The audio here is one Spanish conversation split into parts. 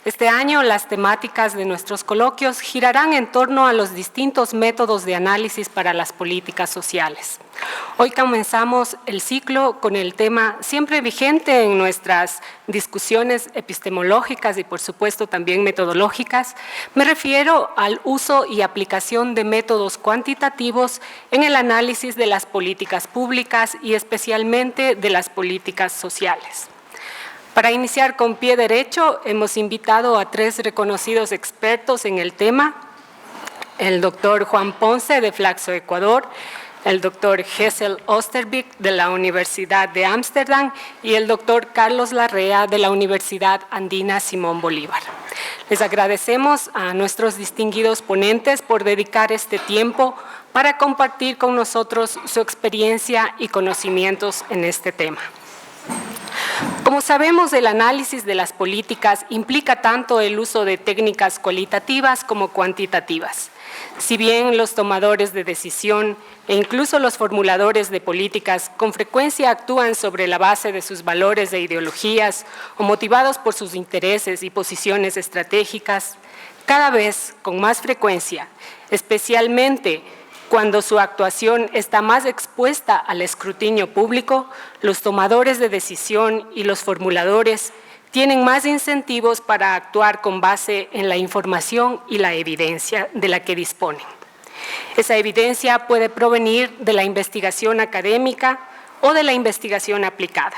Este año las temáticas de nuestros coloquios girarán en torno a los distintos métodos de análisis para las políticas sociales. Hoy comenzamos el ciclo con el tema siempre vigente en nuestras discusiones epistemológicas y por supuesto también metodológicas. Me refiero al uso y aplicación de métodos cuantitativos en el análisis de las políticas públicas y especialmente de las políticas sociales. Para iniciar con pie derecho, hemos invitado a 3 reconocidos expertos en el tema, el doctor Juan Ponce de Flaxo, Ecuador, el doctor Hessel Osterbeek de la Universidad de Ámsterdam y el doctor Carlos Larrea de la Universidad Andina Simón Bolívar. Les agradecemos a nuestros distinguidos ponentes por dedicar este tiempo para compartir con nosotros su experiencia y conocimientos en este tema. Como sabemos, el análisis de las políticas implica tanto el uso de técnicas cualitativas como cuantitativas. Si bien los tomadores de decisión e incluso los formuladores de políticas con frecuencia actúan sobre la base de sus valores e ideologías o motivados por sus intereses y posiciones estratégicas, cada vez con más frecuencia, especialmente cuando su actuación está más expuesta al escrutinio público, los tomadores de decisión y los formuladores tienen más incentivos para actuar con base en la información y la evidencia de la que disponen. Esa evidencia puede provenir de la investigación académica o de la investigación aplicada.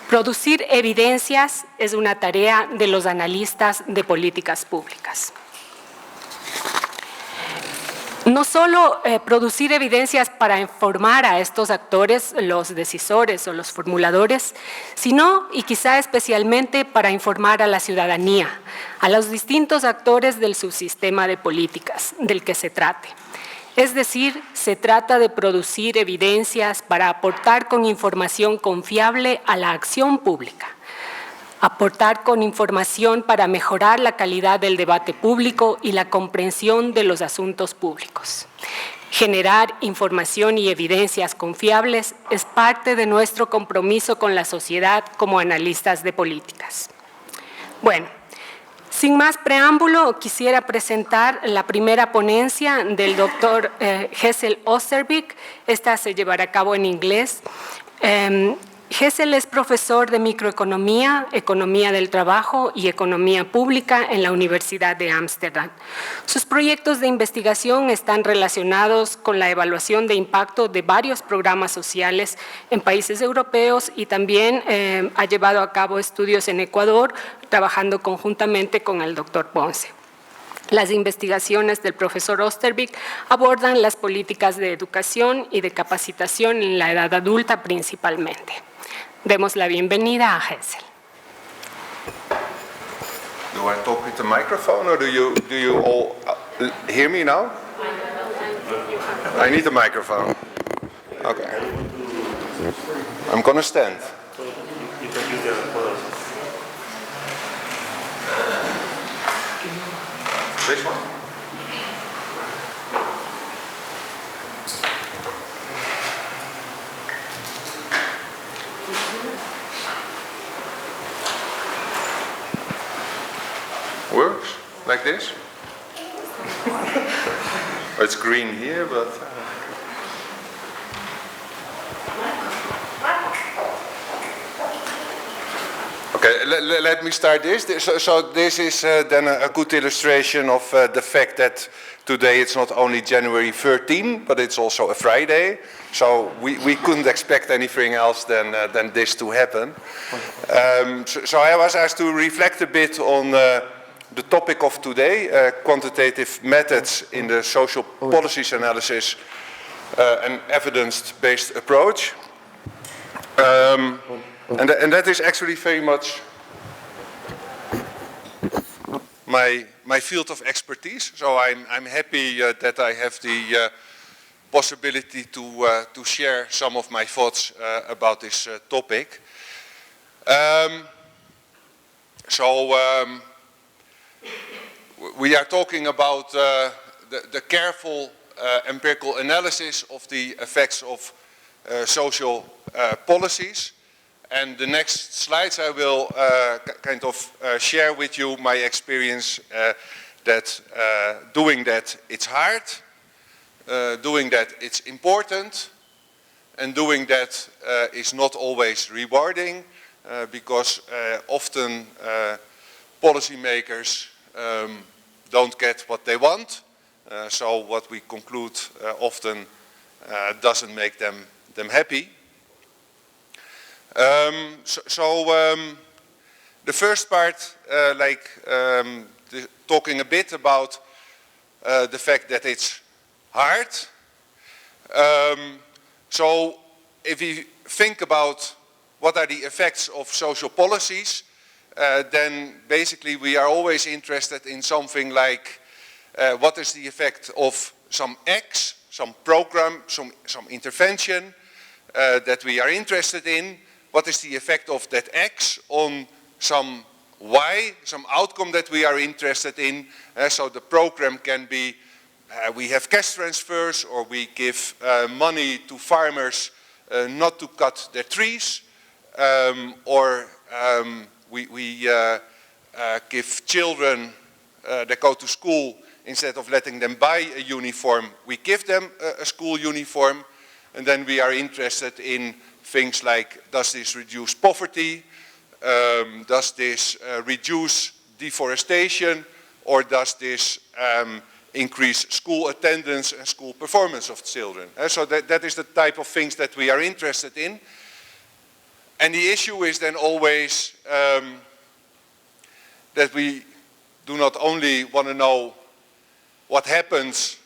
Producir evidencias es una tarea de los analistas de políticas públicas. No solo producir evidencias para informar a estos actores, los decisores o los formuladores, sino y quizá especialmente para informar a la ciudadanía, a los distintos actores del subsistema de políticas del que se trate. Es decir, se trata de producir evidencias para aportar con información confiable a la acción pública. Aportar con información para mejorar la calidad del debate público y la comprensión de los asuntos públicos. Generar información y evidencias confiables es parte de nuestro compromiso con la sociedad como analistas de políticas. Bueno, sin más preámbulo, quisiera presentar la primera ponencia del doctor Hessel Osterbeek. Esta se llevará a cabo en inglés. Hessel es profesor de microeconomía, economía del trabajo y economía pública en la Universidad de Ámsterdam. Sus proyectos de investigación están relacionados con la evaluación de impacto de varios programas sociales en países europeos y también ha llevado a cabo estudios en Ecuador, trabajando conjuntamente con el doctor Ponce. Las investigaciones del profesor Osterbeek abordan las políticas de educación y de capacitación en la edad adulta principalmente. Demos la bienvenida a Hessel. Do I talk with the microphone or do you all hear me now? I need a microphone. Okay. I'm gonna stand. This one? Works like this? It's green here, but okay. Let me start this. So this is then a good illustration of the fact that today it's not only January 13, but it's also a Friday. So we couldn't expect anything else than this to happen. So I was asked to reflect a bit on the topic of today, quantitative methods in the social policies analysis, an evidence-based approach. And that is actually very much my field of expertise. So I'm happy that I have the possibility to share some of my thoughts about this topic. We are talking about the careful empirical analysis of the effects of social policies. And the next slides I will kind of share with you my experience that doing that it's hard, doing that it's important, and doing that is not always rewarding because often policymakers don't get what they want. So what we conclude often doesn't make them happy. The first part, talking a bit about the fact that it's hard. So if we think about what are the effects of social policies, then basically we are always interested in something like what is the effect of some X, some program, some intervention that we are interested in. What is the effect of that X on some Y, some outcome that we are interested in? So the program can be, we have cash transfers, or we give money to farmers not to cut their trees, or we give children that go to school, instead of letting them buy a uniform, we give them a school uniform. And then we are interested in things like, does this reduce poverty? Does this reduce deforestation? Or does this increase school attendance and school performance of children? So that is the type of things that we are interested in. And the issue is then always that we do not only want to know what happens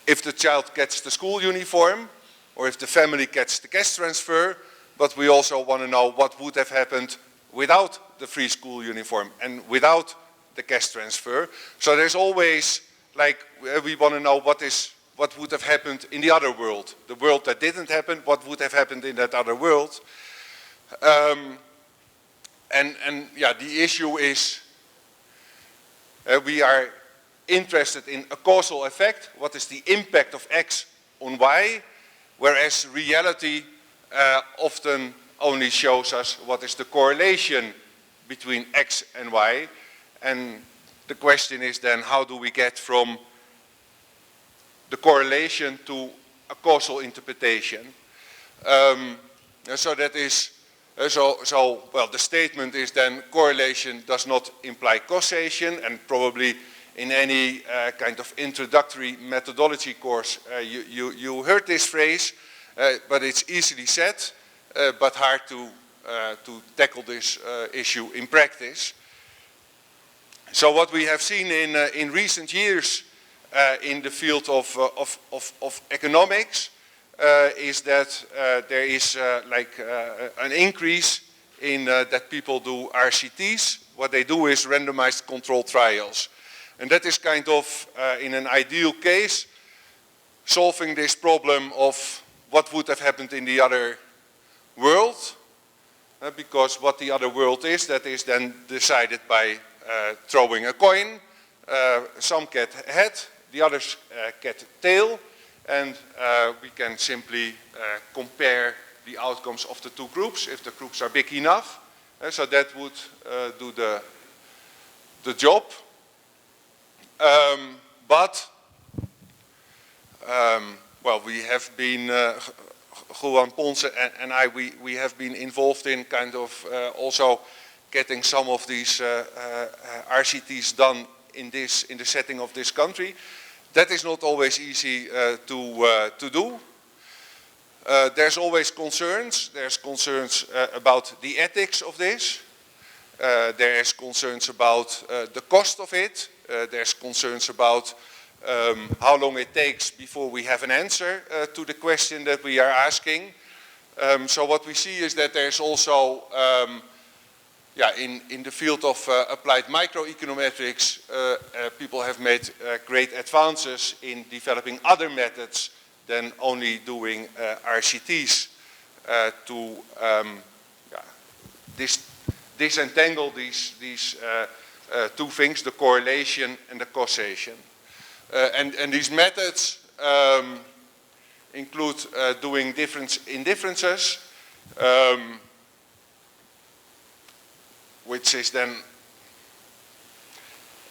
if the child gets the school uniform, or if the family gets the cash transfer, but we also want to know what would have happened without the free school uniform and without the cash transfer. So there's always, like, we want to know what would have happened in the other world. The world that didn't happen, what would have happened in that other world. Yeah, the issue is we are interested in a causal effect. What is the impact of X on Y? Whereas reality often only shows us what is the correlation between X and Y. And the question is then, how do we get from the correlation to a causal interpretation? So that is, well, the statement is then correlation does not imply causation, and probably in any kind of introductory methodology course you heard this phrase, but it's easily said, but hard to tackle this issue in practice. So what we have seen in recent years in the field of economics is that there is an increase in that people do RCTs. What they do is randomized controlled trials. And that is kind of, in an ideal case, solving this problem of what would have happened in the other world. Because what the other world is, that is then decided by throwing a coin. Some get head, the others get tail. And we can simply compare the outcomes of the two groups, if the groups are big enough. So that would do the job. Well, we have been, Juan Ponce and I, we have been involved in kind of also getting some of these RCTs done in the setting of this country. That is not always easy to do. There's always concerns. There's concerns about the ethics of this. There is concerns about the cost of it. There's concerns about how long it takes before we have an answer to the question that we are asking. So what we see is that there's also, in the field of applied microeconometrics, people have made great advances in developing other methods than only doing RCTs to disentangle these two things, the correlation and the causation. And these methods, include doing indifferences, which is then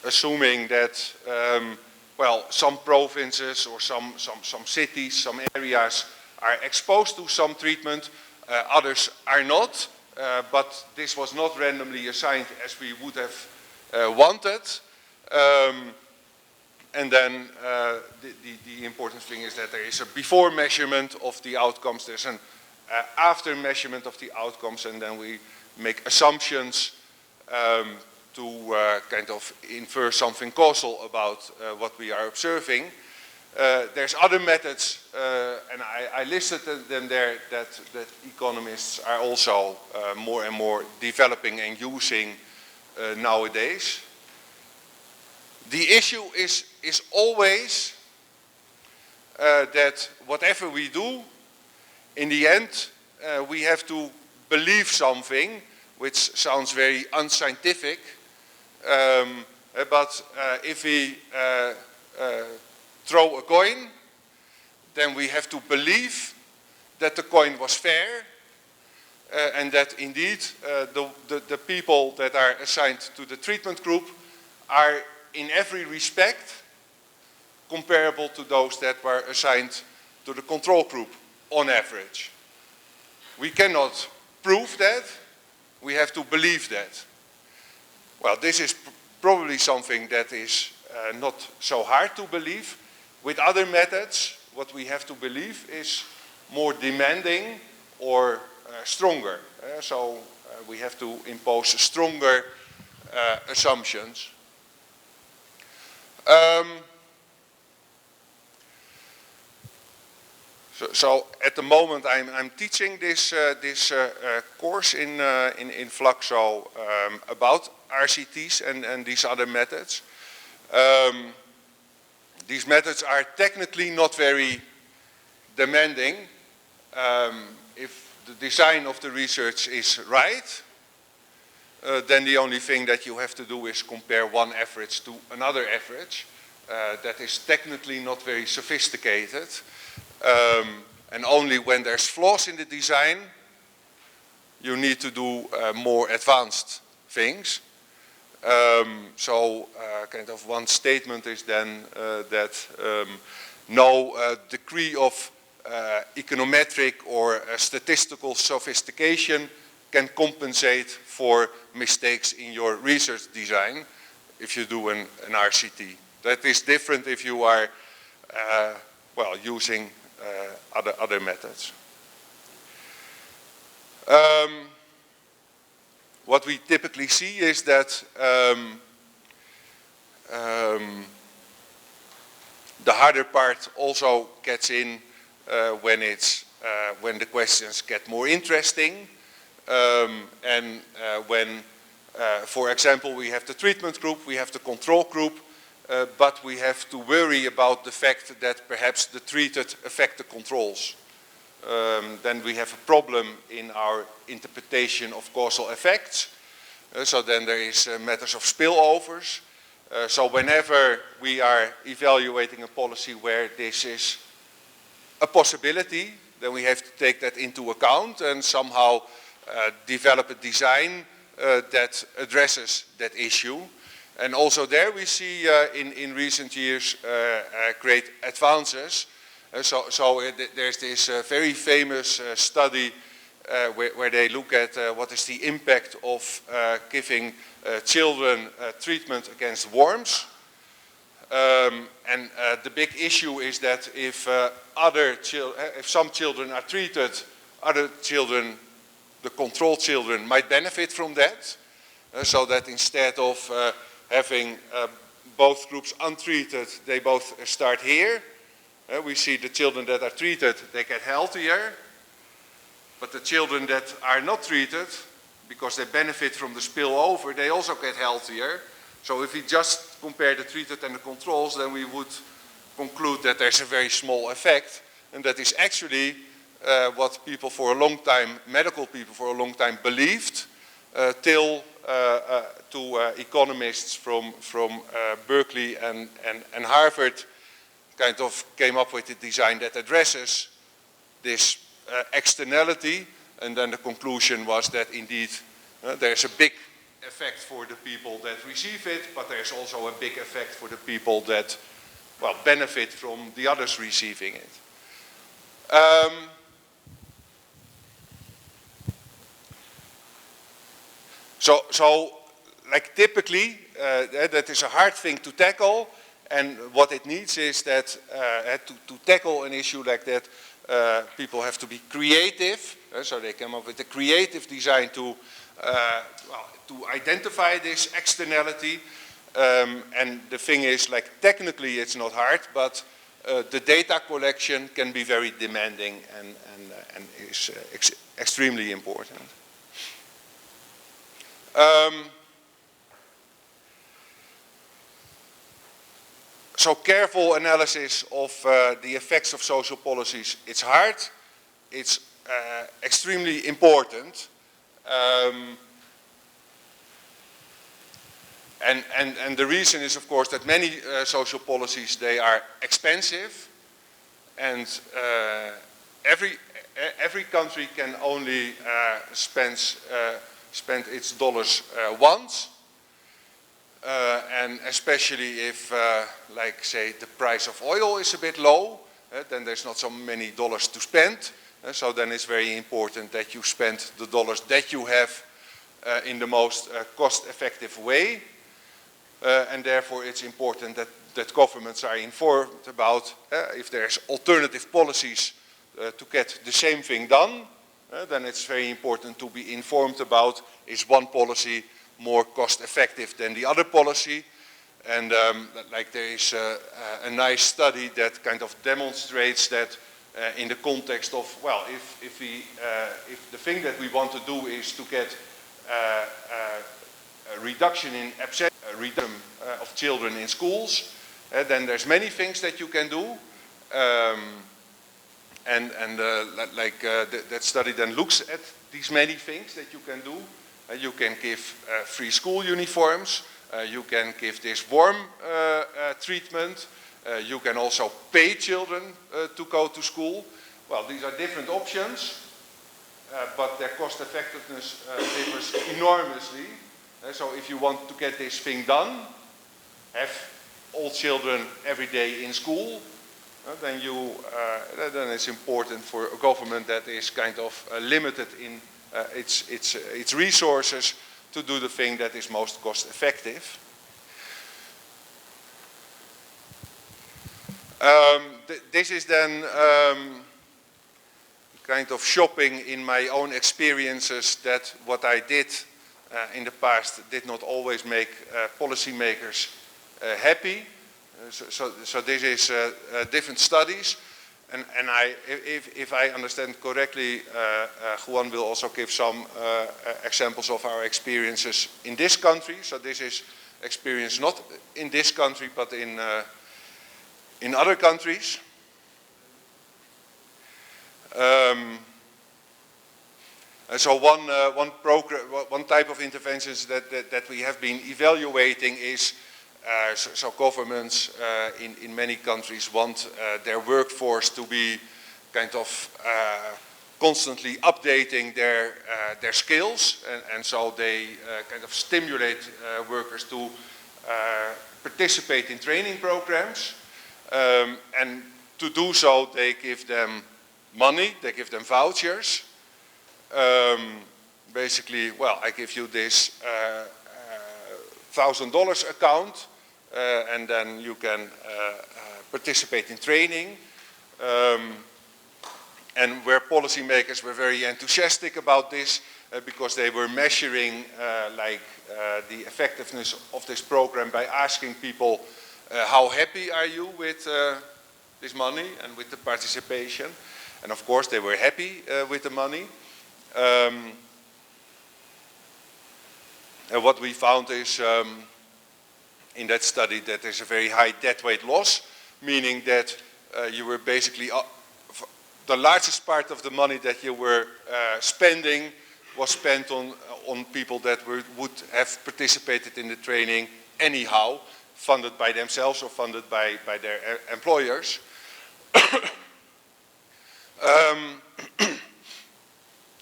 assuming that, well, some provinces or some cities, some areas are exposed to some treatment, others are not, but this was not randomly assigned as we would have wanted. And then the important thing is that there is a before measurement of the outcomes, there's an after measurement of the outcomes, and then we make assumptions to kind of infer something causal about what we are observing. There's other methods, and I listed them there, that economists are also more and more developing and using nowadays. The issue is always that whatever we do, in the end, we have to believe something, which sounds very unscientific, but if we throw a coin, then we have to believe that the coin was fair, and that indeed the people that are assigned to the treatment group are in every respect comparable to those that were assigned to the control group on average. We cannot prove that, we have to believe that. Well, this is probably something that is not so hard to believe. With other methods, what we have to believe is more demanding or stronger. So we have to impose stronger assumptions. So at the moment I'm teaching this course in Flaxo about RCTs and these other methods. These methods are technically not very demanding. If the design of the research is right, then the only thing that you have to do is compare one average to another average. That is technically not very sophisticated. And only when there's flaws in the design, you need to do more advanced things. Kind of one statement is then that no degree of econometric or statistical sophistication can compensate for mistakes in your research design if you do an RCT. That is different if you are well, using other methods. What we typically see is that the harder part also gets in when the questions get more interesting, and when, for example, we have the treatment group, we have the control group, but we have to worry about the fact that perhaps the treated affect the controls. Then we have a problem in our interpretation of causal effects. So then there is matters of spillovers. So whenever we are evaluating a policy where this is a possibility, then we have to take that into account and somehow develop a design that addresses that issue. And also there we see in recent years great advances. There's this very famous study where they look at what is the impact of giving children treatment against worms. And the big issue is that if some children are treated, other children, the control children, might benefit from that. So that instead of having both groups untreated, they both start here. We see the children that are treated, they get healthier. But the children that are not treated, because they benefit from the spillover, they also get healthier. So if we just compare the treated and the controls, then we would conclude that there's a very small effect. And that is actually what people for a long time, medical people for a long time believed, till economists from Berkeley and Harvard kind of came up with a design that addresses this externality, and then the conclusion was that indeed there's a big effect for the people that receive it, but there's also a big effect for the people that, well, benefit from the others receiving it. So like typically, that is a hard thing to tackle, and what it needs is that to tackle an issue like that, people have to be creative, so they come up with a creative design to identify this externality. And the thing is, like, technically it's not hard, but the data collection can be very demanding and is extremely important. So careful analysis of the effects of social policies, it's hard, it's extremely important. And the reason is, of course, that many social policies, they are expensive, and every country can only spend its dollars once. And especially if, like, say, the price of oil is a bit low, then there's not so many dollars to spend. So then it's very important that you spend the dollars that you have in the most cost-effective way. And therefore it's important that governments are informed about if there's alternative policies to get the same thing done. Then it's very important to be informed about, is one policy more cost-effective than the other policy? And like there is a nice study that kind of demonstrates that in the context of, well, if the thing that we want to do is to get a reduction in absenteeism of children in schools, then there's many things that you can do. That study then looks at these many things that you can do. You can give free school uniforms, you can give this warm treatment, you can also pay children to go to school. Well, these are different options, but their cost effectiveness differs enormously. So if you want to get this thing done, have all children every day in school, then it's important for a government that is kind of limited in its resources to do the thing that is most cost effective. This is then kind of shopping in my own experiences, that what I did in the past did not always make policymakers happy. So this is different studies. And if I understand correctly, Juan will also give some examples of our experiences in this country. So this is experience not in this country, but in other countries. And so one type of interventions that we have been evaluating is so governments in many countries want their workforce to be kind of constantly updating their skills, and so they kind of stimulate workers to participate in training programs, and to do so they give them money, they give them vouchers. Basically, well, I give you this $1,000 account, and then you can participate in training. And where policymakers were very enthusiastic about this, because they were measuring the effectiveness of this program by asking people, how happy are you with this money and with the participation? And of course they were happy with the money. And what we found is in that study that there's a very high dead weight loss, meaning that you were basically, the largest part of the money that you were spending was spent on people that would have participated in the training anyhow. funded by themselves or funded by their employers.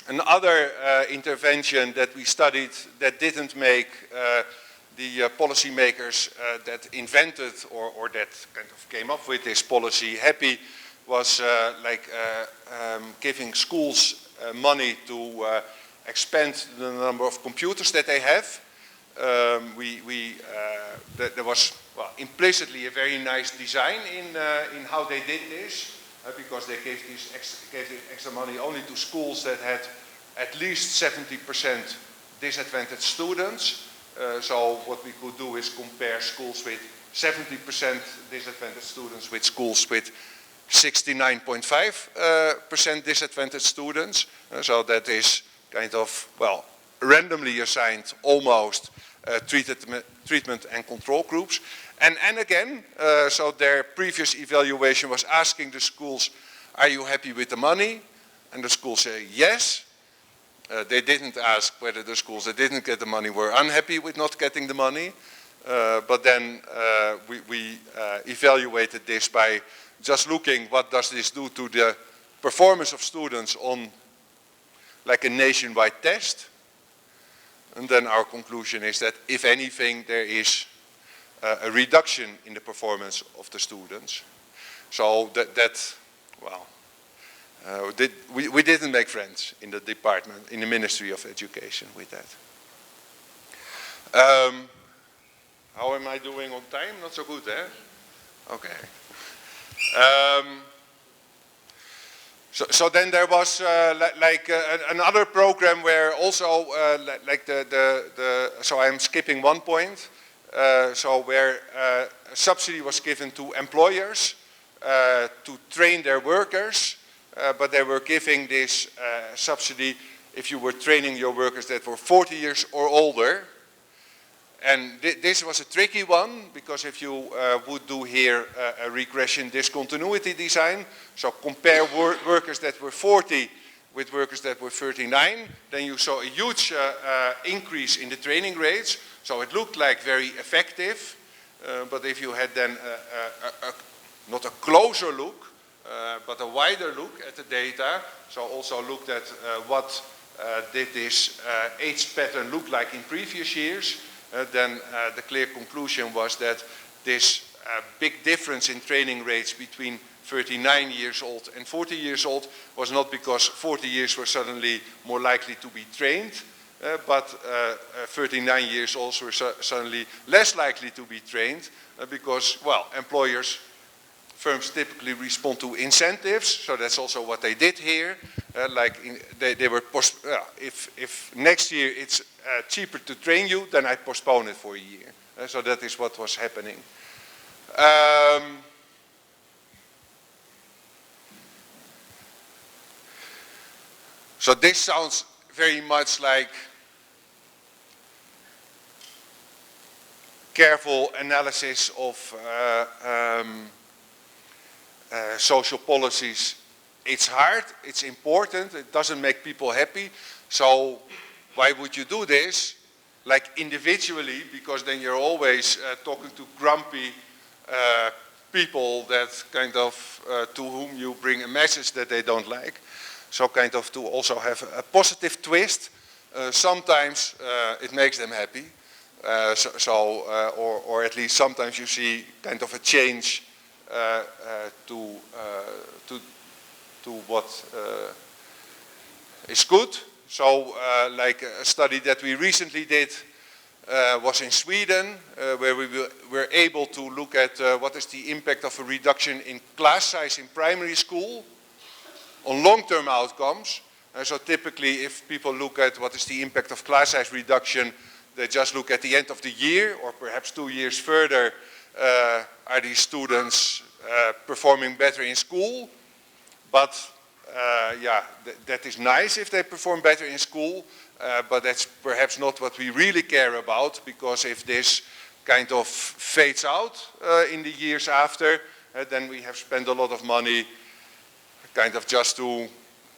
Another intervention that we studied that didn't make the policymakers that invented or that kind of came up with this policy happy was giving schools money to expand the number of computers that they have. There was implicitly a very nice design in how they did this, because they gave this extra money only to schools that had at least 70% disadvantaged students. So what we could do is compare schools with 70% disadvantaged students with schools with 69.5% disadvantaged students. So that is kind of, well, randomly assigned almost treatment and control groups. And again, so their previous evaluation was asking the schools, are you happy with the money? And the schools say yes. They didn't ask whether the schools that didn't get the money were unhappy with not getting the money. But then we evaluated this by just looking what does this do to the performance of students on like a nationwide test. And then our conclusion is that if anything there is a reduction in the performance of the students. So we didn't make friends in the department, in the Ministry of Education with that. How am I doing on time? Not so good, eh? Okay. So then there was another program where also so I'm skipping one point. So where a subsidy was given to employers to train their workers, but they were giving this subsidy if you were training your workers that were 40 years or older. And this was a tricky one, because if you would do here a regression discontinuity design, so compare workers that were 40 with workers that were 39, then you saw a huge increase in the training rates. So it looked like very effective, but if you had then not a closer look, but a wider look at the data, so also looked at what did this age pattern look like in previous years, then the clear conclusion was that this big difference in training rates between 39 years old and 40 years old was not because 40 years were suddenly more likely to be trained, but 39 years olds were suddenly less likely to be trained because, well, firms typically respond to incentives, so that's also what they did here. They were, if next year it's cheaper to train you, then I postpone it for a year. So that is what was happening. So this sounds very much like careful analysis of social policies. It's hard, it's important, it doesn't make people happy. So why would you do this? Like individually, because then you're always talking to grumpy people that kind of, to whom you bring a message that they don't like. So kind of to also have a positive twist. Sometimes it makes them happy. Or at least sometimes you see kind of a change to what is good. So like a study that we recently did was in Sweden, where we were able to look at what is the impact of a reduction in class size in primary school on long-term outcomes. So typically if people look at what is the impact of class size reduction, they just look at the end of the year or perhaps 2 years further. Are these students performing better in school? But yeah, that is nice if they perform better in school, but that's perhaps not what we really care about, because if this kind of fades out in the years after, then we have spent a lot of money kind of just to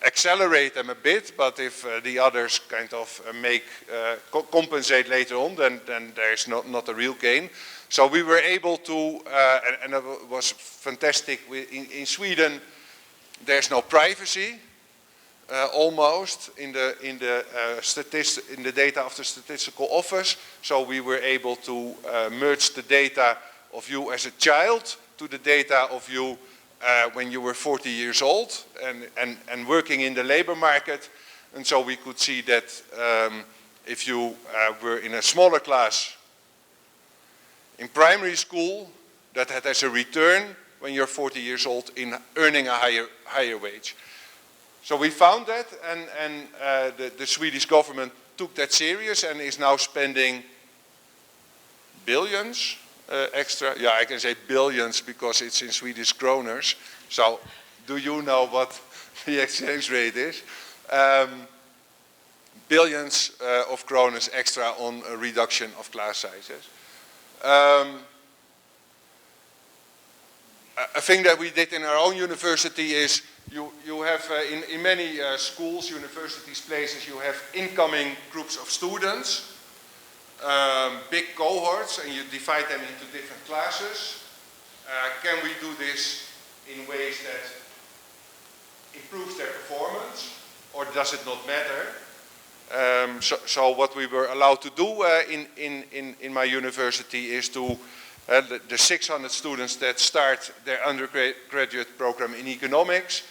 accelerate them a bit, but if the others kind of compensate later on, then there's not a real gain. So we were able to, and it was fantastic, in Sweden there's no privacy, almost, in the data of the statistical office. So we were able to merge the data of you as a child to the data of you when you were 40 years old and working in the labor market. And so we could see that if you were in a smaller class in primary school, that had as a return when you're 40 years old in earning a higher wage. So we found that, and the Swedish government took that serious and is now spending billions extra. Yeah, I can say billions because it's in Swedish kroners. So do you know what the exchange rate is? Billions of kroners extra on a reduction of class sizes. A thing that we did in our own university is you have in many schools, universities, places, you have incoming groups of students, big cohorts, and you divide them into different classes. Can we do this in ways that improves their performance, or does it not matter? So what we were allowed to do in my university is to the 600 students that start their undergraduate program in economics,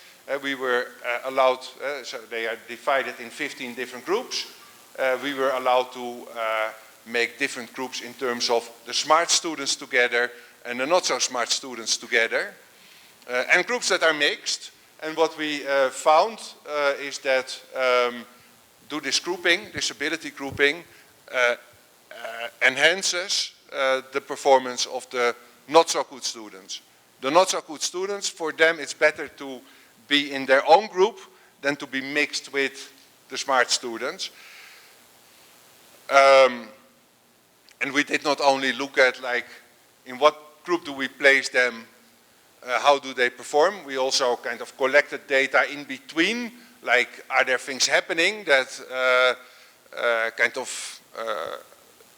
we were allowed, so they are divided in 15 different groups. We were allowed to make different groups in terms of the smart students together and the not so smart students together, and groups that are mixed. And what we found is that do this grouping, disability grouping, enhances the performance of the not so good students. The not so good students, for them it's better to be in their own group than to be mixed with the smart students. And we did not only look at like in what group do we place them, how do they perform, we also kind of collected data in between, like are there things happening that kind of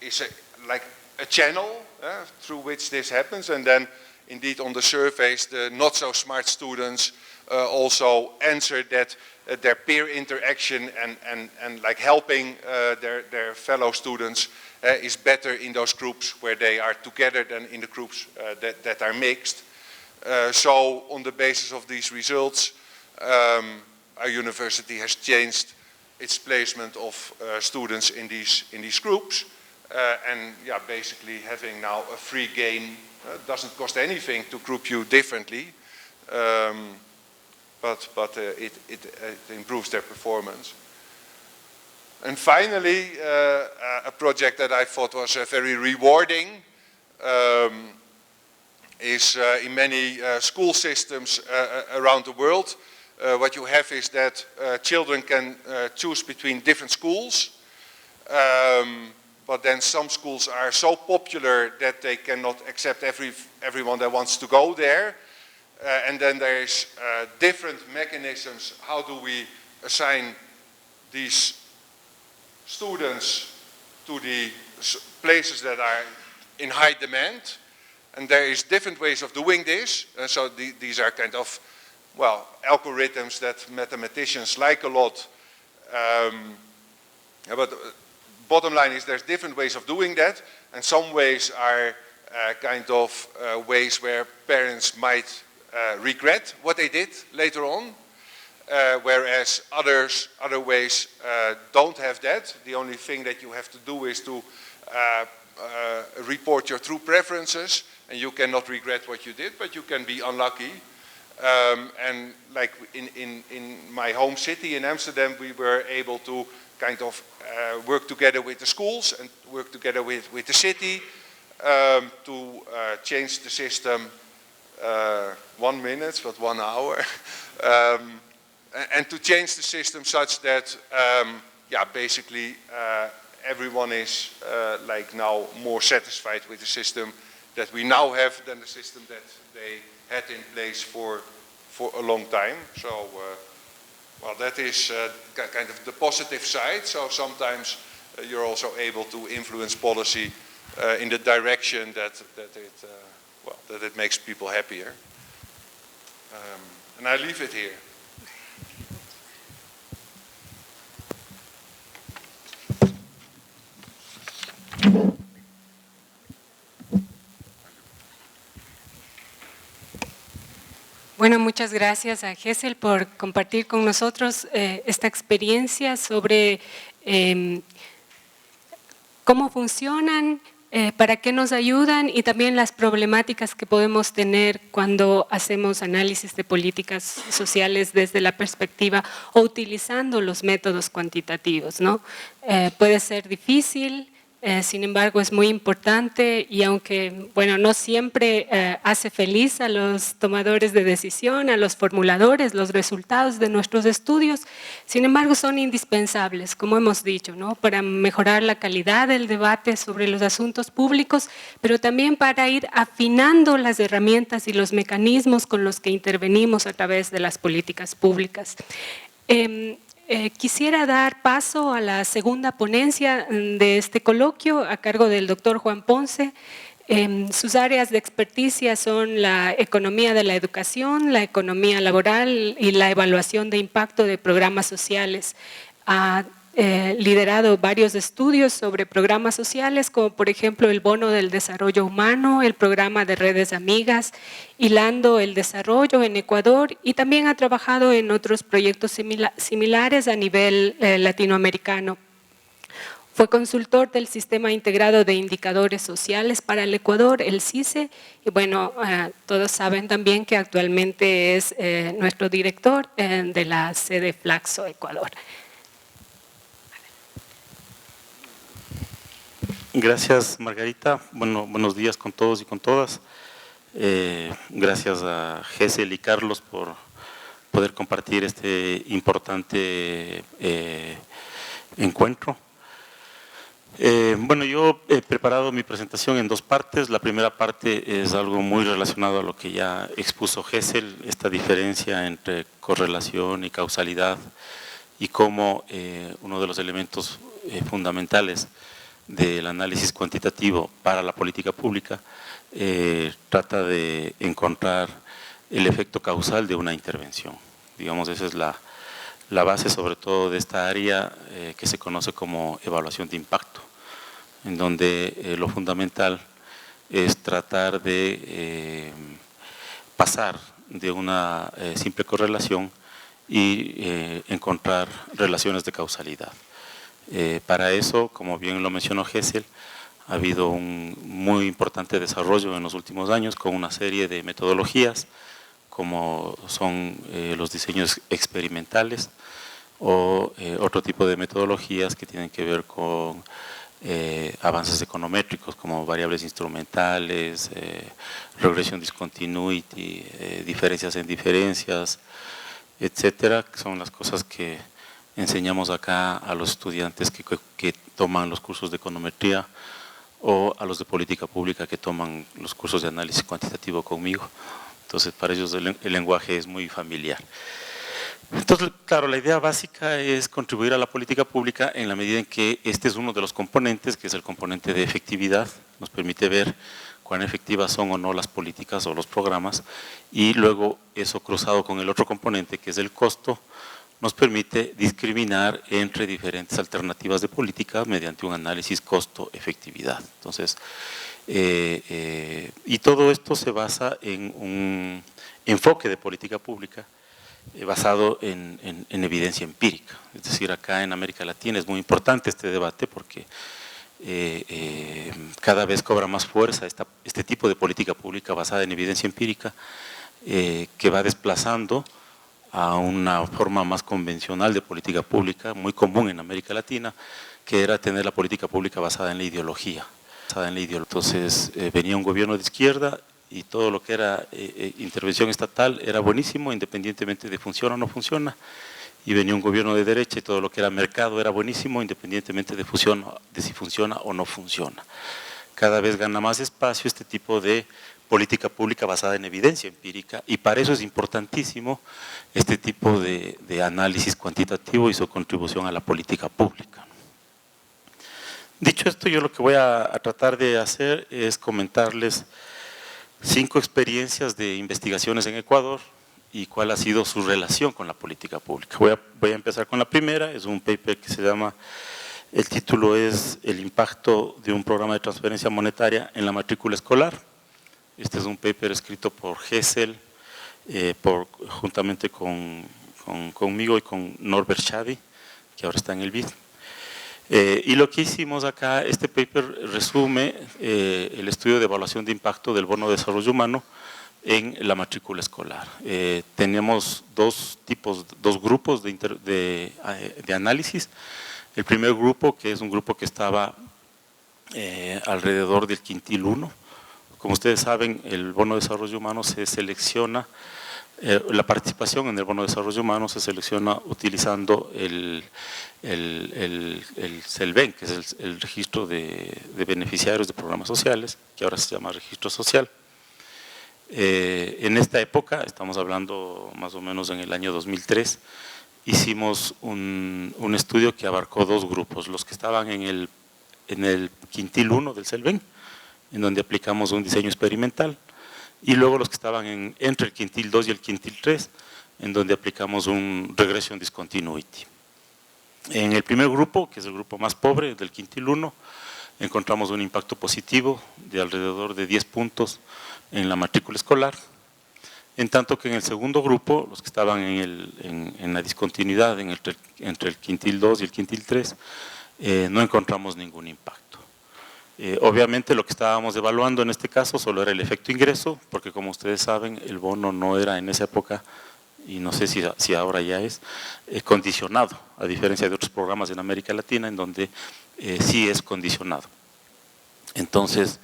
is like a channel through which this happens. And then indeed on the surveys the not so smart students also answered that their peer interaction and like helping their fellow students is better in those groups where they are together than in the groups that are mixed. So on the basis of these results, our university has changed its placement of students in these groups. And yeah, basically having now a free game, doesn't cost anything to group you differently, but it improves their performance. And finally, a project that I thought was very rewarding is in many school systems around the world. What you have is that children can choose between different schools. But then some schools are so popular that they cannot accept everyone that wants to go there. And then there's different mechanisms. How do we assign these students to the places that are in high demand? And there is different ways of doing this. So these are kind of, well, algorithms that mathematicians like a lot. But bottom line is there's different ways of doing that, and some ways are kind of ways where parents might regret what they did later on, whereas other ways don't have that. The only thing that you have to do is to report your true preferences, and you cannot regret what you did, but you can be unlucky. And like in my home city in Amsterdam, we were able to kind of work together with the schools and work together with the city to change the system 1 minute, but 1 hour, and to change the system such that, yeah, basically everyone is like now more satisfied with the system that we now have than the system that they had in place for a long time. So. Well, that is kind of the positive side. So sometimes you're also able to influence policy in the direction that it makes people happier. And I leave it here. Bueno, muchas gracias a Gesell por compartir con nosotros esta experiencia sobre cómo funcionan, para qué nos ayudan y también las problemáticas que podemos tener cuando hacemos análisis de políticas sociales desde la perspectiva o utilizando los métodos cuantitativos, ¿no? Puede ser difícil. Sin embargo, es muy importante y aunque, bueno, no siempre hace feliz a los tomadores de decisión, a los formuladores, los resultados de nuestros estudios, sin embargo, son indispensables, como hemos dicho, ¿no? Para mejorar la calidad del debate sobre los asuntos públicos, pero también para ir afinando las herramientas y los mecanismos con los que intervenimos a través de las políticas públicas. Quisiera dar paso a la segunda ponencia de este coloquio a cargo del doctor Juan Ponce. Sus áreas de experticia son la economía de la educación, la economía laboral y la evaluación de impacto de programas sociales. Ha liderado varios estudios sobre programas sociales, como por ejemplo el Bono del Desarrollo Humano, el programa de Redes Amigas, Hilando el Desarrollo en Ecuador, y también ha trabajado en otros proyectos similares a nivel latinoamericano. Fue consultor del Sistema Integrado de Indicadores Sociales para el Ecuador, el SICE, y bueno, todos saben también que actualmente es nuestro director de la sede Flaxo, Ecuador. Gracias, Margarita. Bueno, buenos días con todos y con todas. Gracias a Gesell y Carlos por poder compartir este importante encuentro. Bueno, yo he preparado mi presentación en dos partes. La primera parte es algo muy relacionado a lo que ya expuso Gesell, esta diferencia entre correlación y causalidad y cómo uno de los elementos fundamentales del análisis cuantitativo para la política pública trata de encontrar el efecto causal de una intervención. Digamos, esa es la base sobre todo de esta área que se conoce como evaluación de impacto, en donde lo fundamental es tratar de pasar de una simple correlación y encontrar relaciones de causalidad. Para eso, como bien lo mencionó Gesell, ha habido un muy importante desarrollo en los últimos años con una serie de metodologías, como son los diseños experimentales o otro tipo de metodologías que tienen que ver con avances econométricos como variables instrumentales, regression discontinuity, diferencias en diferencias, etcétera, que son las cosas que enseñamos acá a los estudiantes que toman los cursos de econometría o a los de política pública que toman los cursos de análisis cuantitativo conmigo. Entonces, para ellos el lenguaje es muy familiar. Entonces, claro, la idea básica es contribuir a la política pública en la medida en que este es uno de los componentes, que es el componente de efectividad, nos permite ver cuán efectivas son o no las políticas o los programas, y luego eso cruzado con el otro componente, que es el costo, nos permite discriminar entre diferentes alternativas de política mediante un análisis costo-efectividad. Entonces, y todo esto se basa en un enfoque de política pública basado en evidencia empírica. Es decir, acá en América Latina es muy importante este debate porque cada vez cobra más fuerza este tipo de política pública basada en evidencia empírica que va desplazando a una forma más convencional de política pública, muy común en América Latina, que era tener la política pública basada en la ideología. Entonces venía un gobierno de izquierda y todo lo que era intervención estatal era buenísimo, independientemente de funciona o no funciona, y venía un gobierno de derecha y todo lo que era mercado era buenísimo, independientemente de si funciona o no funciona. Cada vez gana más espacio este tipo de política pública basada en evidencia empírica, y para eso es importantísimo este tipo de análisis cuantitativo y su contribución a la política pública. Dicho esto, yo lo que voy a tratar de hacer es comentarles 5 experiencias de investigaciones en Ecuador y cuál ha sido su relación con la política pública. Voy a empezar con la primera, es un paper que se llama, el título es El impacto de un programa de transferencia monetaria en la matrícula escolar. Este es un paper escrito por Gesell, juntamente conmigo y con Norbert Xavi, que ahora está en el BID. Y lo que hicimos acá, este paper resume el estudio de evaluación de impacto del bono de desarrollo humano en la matrícula escolar. Tenemos dos grupos de análisis. El primer grupo, que es un grupo que estaba alrededor del quintil 1. Como ustedes saben, el bono de desarrollo humano se selecciona, la participación en el bono de desarrollo humano se selecciona utilizando el CELBEN, que es el registro de beneficiarios de programas sociales, que ahora se llama registro social. En esta época, estamos hablando más o menos en el año 2003, hicimos un estudio que abarcó 2 grupos, los que estaban en el quintil 1 del CELBEN, en donde aplicamos un diseño experimental, y luego los que estaban entre el quintil 2 y el quintil 3, en donde aplicamos un regression discontinuity. En el primer grupo, que es el grupo más pobre, del quintil 1, encontramos un impacto positivo de alrededor de 10 puntos en la matrícula escolar, en tanto que en el segundo grupo, los que estaban en la discontinuidad entre el quintil 2 y el quintil 3, no encontramos ningún impacto. Obviamente lo que estábamos evaluando en este caso solo era el efecto ingreso, porque como ustedes saben, el bono no era en esa época, y no sé si ahora ya es, condicionado, a diferencia de otros programas en América Latina, en donde sí es condicionado. Entonces,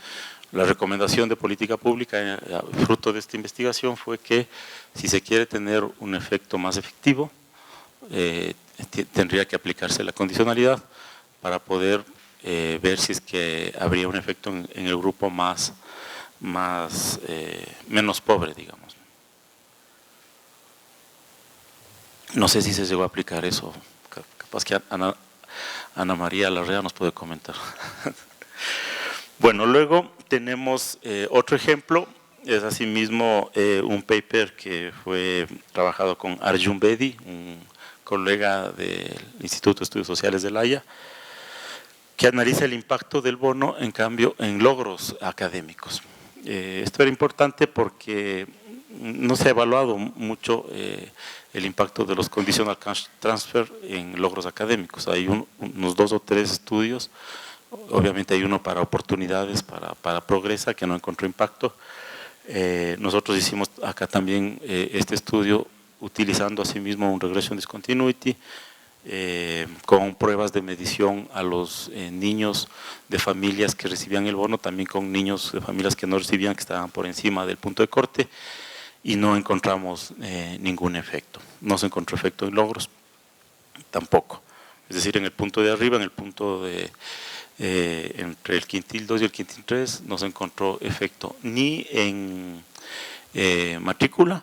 la recomendación de política pública, fruto de esta investigación, fue que si se quiere tener un efecto más efectivo, tendría que aplicarse la condicionalidad para poder ver si es que habría un efecto en el grupo menos pobre, digamos. No sé si se llegó a aplicar eso, capaz que Ana María Larrea nos puede comentar. Bueno, luego tenemos otro ejemplo, es asimismo un paper que fue trabajado con Arjun Bedi, un colega del Instituto de Estudios Sociales de La Haya, que analiza el impacto del bono, en cambio, en logros académicos. Esto era importante porque no se ha evaluado mucho el impacto de los conditional cash transfer en logros académicos. Hay unos 2 o 3 estudios, obviamente hay uno para oportunidades, para Progresa, que no encontró impacto. Nosotros hicimos acá también este estudio utilizando asimismo un regression discontinuity, con pruebas de medición a los niños de familias que recibían el bono, también con niños de familias que no recibían, que estaban por encima del punto de corte, y no encontramos ningún efecto. No se encontró efecto en logros, tampoco. Es decir, en el punto de arriba, en el punto entre el quintil 2 y el quintil 3, no se encontró efecto ni en matrícula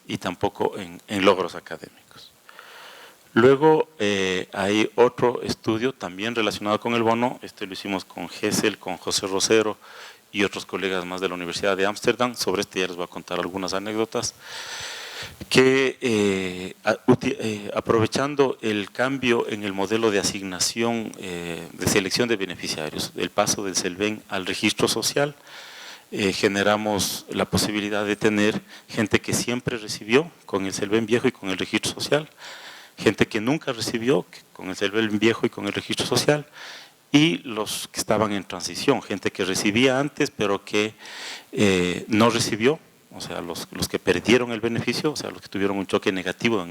y tampoco en logros académicos. Luego hay otro estudio también relacionado con el bono, este lo hicimos con Gesell, con José Rosero y otros colegas más de la Universidad de Ámsterdam. Sobre este ya les voy a contar algunas anécdotas, que aprovechando el cambio en el modelo de asignación de selección de beneficiarios, el paso del CELBEN al registro social, generamos la posibilidad de tener gente que siempre recibió con el CELBEN viejo y con el registro social, gente que nunca recibió con el CELBEN viejo y con el registro social, y los que estaban en transición, gente que recibía antes pero que no recibió, o sea, los que perdieron el beneficio, o sea, los que tuvieron un choque negativo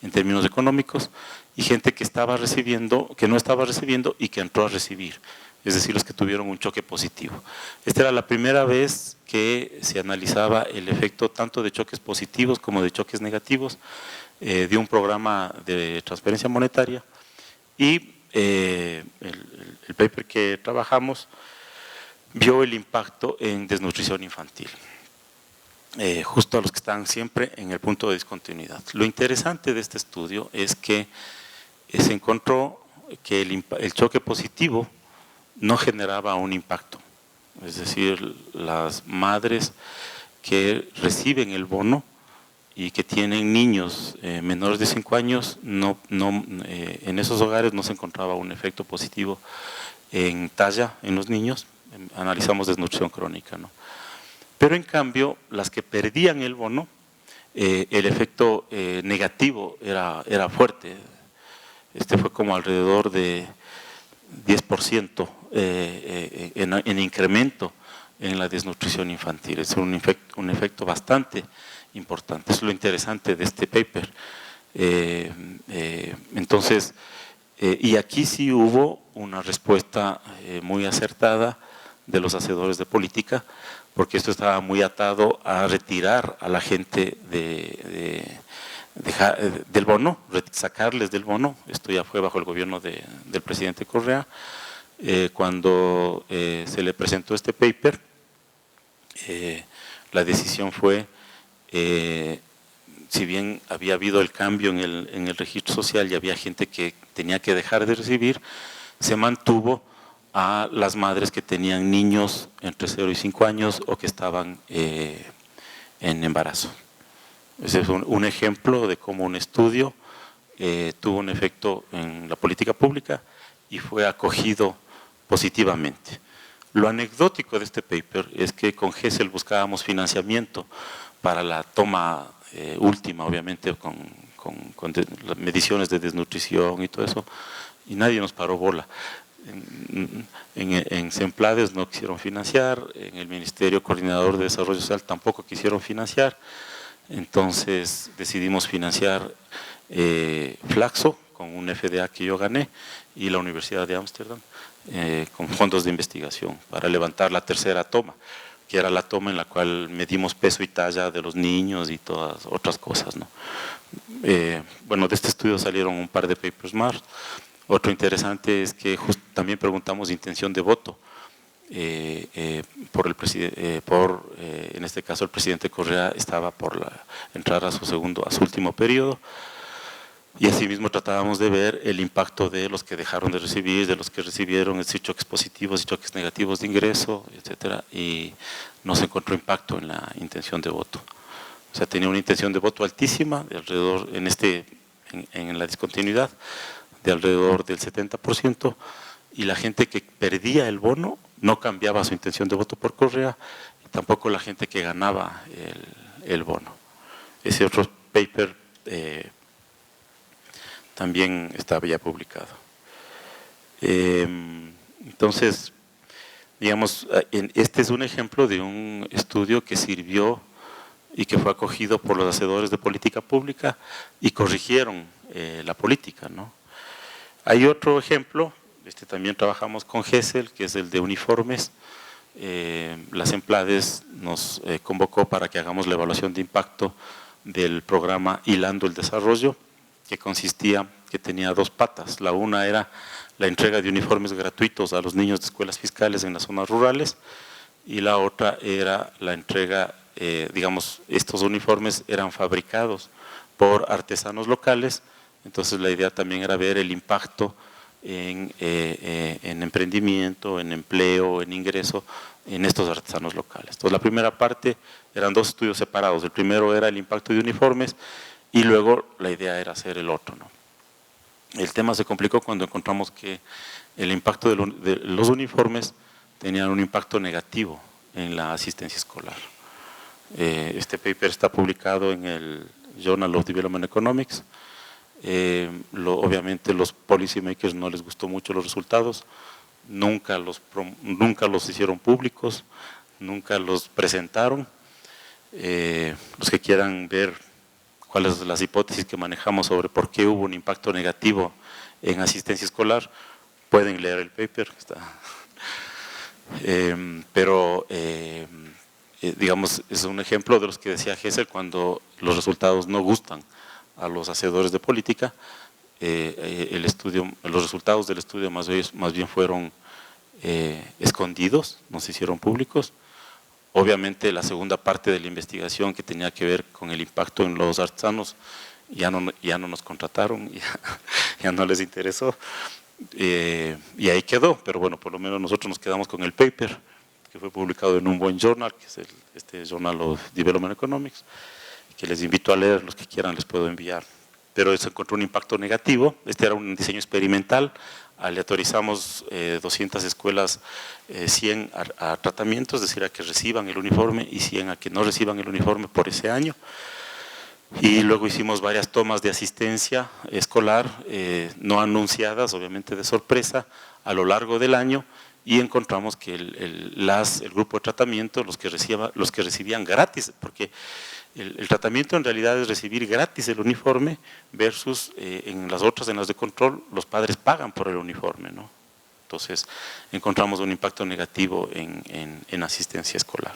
en términos económicos, y gente que estaba recibiendo, que no estaba recibiendo y que entró a recibir, es decir, los que tuvieron un choque positivo. Esta era la primera vez que se analizaba el efecto tanto de choques positivos como de choques negativos de un programa de transferencia monetaria, y el paper que trabajamos vio el impacto en desnutrición infantil, justo a los que están siempre en el punto de discontinuidad. Lo interesante de este estudio es que se encontró que el choque positivo no generaba un impacto. Es decir, las madres que reciben el bono y que tienen niños menores de 5 años, en esos hogares no se encontraba un efecto positivo en talla en los niños. Analizamos desnutrición crónica, ¿no? Pero en cambio, las que perdían el bono, el efecto negativo era fuerte. Fue como alrededor de 10% en incremento en la desnutrición infantil. Es un efecto bastante importante. Es lo interesante de este paper. Entonces, y aquí sí hubo una respuesta muy acertada de los hacedores de política, porque esto estaba muy atado a retirar a la gente del bono, sacarles del bono. Esto ya fue bajo el gobierno del presidente Correa. Cuando se le presentó este paper, la decisión fue, si bien había habido el cambio en el registro social y había gente que tenía que dejar de recibir, se mantuvo a las madres que tenían niños entre 0 y 5 años o que estaban en embarazo. Ese es un ejemplo de cómo un estudio tuvo un efecto en la política pública y fue acogido positivamente. Lo anecdótico de este paper es que con GESEL buscábamos financiamiento para la toma última, obviamente con las mediciones de desnutrición y todo eso, y nadie nos paró bola. En Semplades no quisieron financiar, en el Ministerio Coordinador de Desarrollo Social tampoco quisieron financiar. Entonces decidimos financiar Flaxo con un FDA que yo gané y la Universidad de Ámsterdam con fondos de investigación para levantar la tercera toma, que era la toma en la cual medimos peso y talla de los niños y todas otras cosas, ¿no? Bueno, de este estudio salieron un par de papers más. Otro interesante es que también preguntamos intención de voto en este caso el presidente Correa estaba por entrar a su último periodo, y asimismo tratábamos de ver el impacto de los que dejaron de recibir, de los que recibieron, es decir, choques positivos y choques negativos de ingreso, etcétera, y no se encontró impacto en la intención de voto. O sea, tenía una intención de voto altísima, de alrededor, en la discontinuidad, de alrededor del 70%, y la gente que perdía el bono no cambiaba su intención de voto por Correa, y tampoco la gente que ganaba el bono. Ese otro paper también estaba ya publicado. Entonces, digamos, este es un ejemplo de un estudio que sirvió y que fue acogido por los hacedores de política pública y corrigieron la política, ¿no? Hay otro ejemplo, también trabajamos con GESEL, que es el de uniformes. La Semplades nos convocó para que hagamos la evaluación de impacto del programa Hilando el Desarrollo, que tenía dos patas. La una era la entrega de uniformes gratuitos a los niños de escuelas fiscales en las zonas rurales, y la otra era la entrega, digamos, estos uniformes eran fabricados por artesanos locales. Entonces la idea también era ver el impacto en emprendimiento, en empleo, en ingreso en estos artesanos locales. Entonces la primera parte eran dos estudios separados. El primero era el impacto de uniformes y luego la idea era hacer el otro, ¿no? El tema se complicó cuando encontramos que el impacto de los uniformes tenían un impacto negativo en la asistencia escolar. Este paper está publicado en el Journal of Development Economics. Obviamente los policy makers no les gustó mucho los resultados, nunca los hicieron públicos, nunca los presentaron. Los que quieran ver cuáles son las hipótesis que manejamos sobre por qué hubo un impacto negativo en asistencia escolar, pueden leer el paper. Digamos, es un ejemplo de los que decía GESEL cuando los resultados no gustan a los hacedores de política. Los resultados del estudio más bien fueron escondidos, no se hicieron públicos. Obviamente la segunda parte de la investigación, que tenía que ver con el impacto en los artesanos, ya no nos contrataron, ya no les interesó. Y ahí quedó, pero bueno, por lo menos nosotros nos quedamos con el paper, que fue publicado en un buen journal, que es este Journal of Development Economics, que les invito a leer, los que quieran les puedo enviar. Pero eso encontró un impacto negativo. Este era un diseño experimental, aleatorizamos 200 escuelas, 100 a tratamiento, es decir, a que reciban el uniforme y 100 a que no reciban el uniforme por ese año. Y luego hicimos varias tomas de asistencia escolar, no anunciadas, obviamente de sorpresa, a lo largo del año, y encontramos que el grupo de tratamiento, los que recibían gratis, porque el tratamiento en realidad es recibir gratis el uniforme versus en las de control, los padres pagan por el uniforme, ¿no? Entonces encontramos un impacto negativo en asistencia escolar.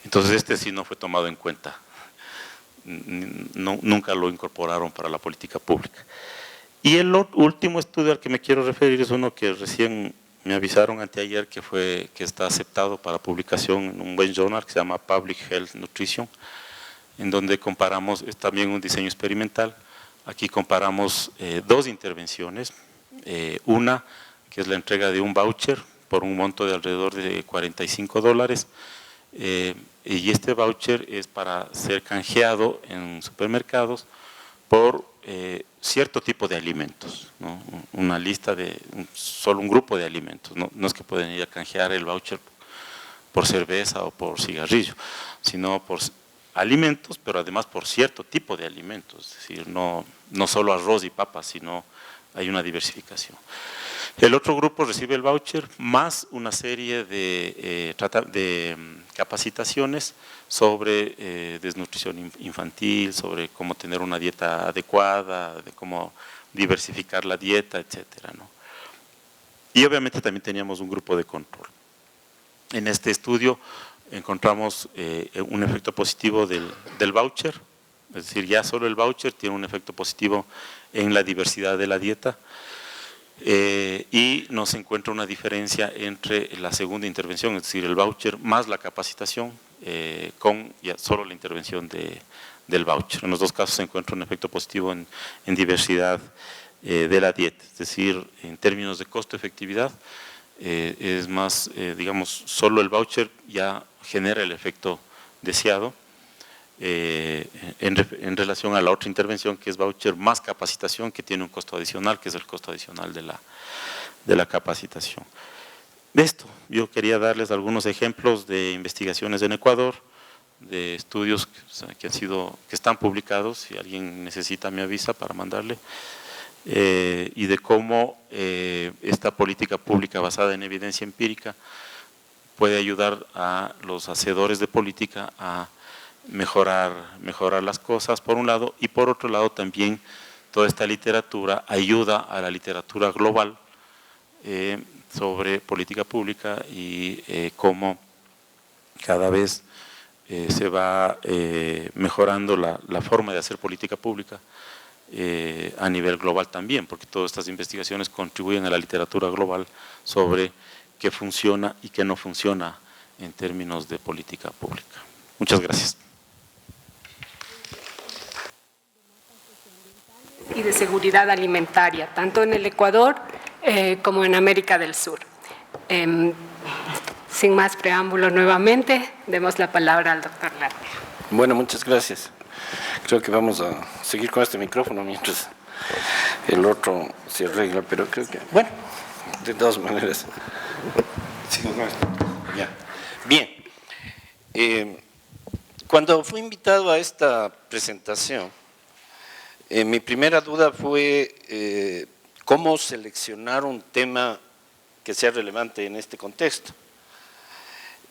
Entonces este sí no fue tomado en cuenta, nunca lo incorporaron para la política pública. Y el último estudio al que me quiero referir es uno que recién me avisaron anteayer que está aceptado para publicación en un buen journal que se llama Public Health Nutrition, en donde comparamos, es también un diseño experimental, aquí comparamos dos intervenciones, una que es la entrega de un voucher por un monto de alrededor de $45, y este voucher es para ser canjeado en supermercados por cierto tipo de alimentos, ¿no? Una lista de solo un grupo de alimentos, no es que pueden ir a canjear el voucher por cerveza o por cigarrillo, sino por alimentos, pero además por cierto tipo de alimentos, es decir, no solo arroz y papas, sino hay una diversificación. El otro grupo recibe el voucher más una serie de capacitaciones sobre desnutrición infantil, sobre cómo tener una dieta adecuada, de cómo diversificar la dieta, etcétera, ¿no? Y obviamente también teníamos un grupo de control. En este estudio encontramos un efecto positivo del voucher, es decir, ya solo el voucher tiene un efecto positivo en la diversidad de la dieta. Y no se encuentra una diferencia entre la segunda intervención, es decir, el voucher más la capacitación, con ya solo la intervención del voucher. En los dos casos se encuentra un efecto positivo en diversidad de la dieta, es decir, en términos de costo-efectividad, es más, digamos, solo el voucher ya genera el efecto deseado. En relación a la otra intervención que es voucher más capacitación, que tiene un costo adicional, que es el costo adicional de la capacitación. De esto, yo quería darles algunos ejemplos de investigaciones en Ecuador, de estudios que están publicados, si alguien necesita me avisa para mandarle, y de cómo esta política pública basada en evidencia empírica puede ayudar a los hacedores de política a mejorar las cosas por un lado, y por otro lado también toda esta literatura ayuda a la literatura global sobre política pública y cómo cada vez se va mejorando la forma de hacer política pública a nivel global también, porque todas estas investigaciones contribuyen a la literatura global sobre qué funciona y qué no funciona en términos de política pública. Muchas gracias. Y de seguridad alimentaria, tanto en el Ecuador como en América del Sur. Sin más preámbulo nuevamente, demos la palabra al doctor Larrea. Bueno, muchas gracias. Creo que vamos a seguir con este micrófono mientras el otro se arregla, pero creo que, bueno, de todas maneras, sigo con esto. Ya. Bien. Cuando fui invitado a esta presentación, mi primera duda fue cómo seleccionar un tema que sea relevante en este contexto.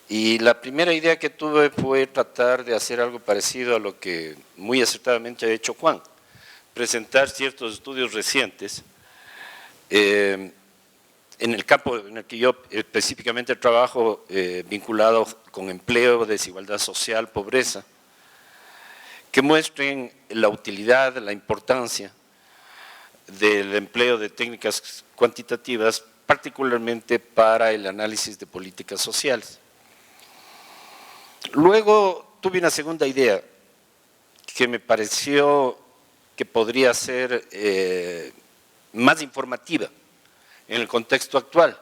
Y la primera idea que tuve fue tratar de hacer algo parecido a lo que muy acertadamente ha hecho Juan, presentar ciertos estudios recientes en el campo en el que yo específicamente trabajo, vinculado con empleo, desigualdad social, pobreza, que muestren la utilidad, la importancia del empleo de técnicas cuantitativas, particularmente para el análisis de políticas sociales. Luego tuve una segunda idea que me pareció que podría ser más informativa en el contexto actual.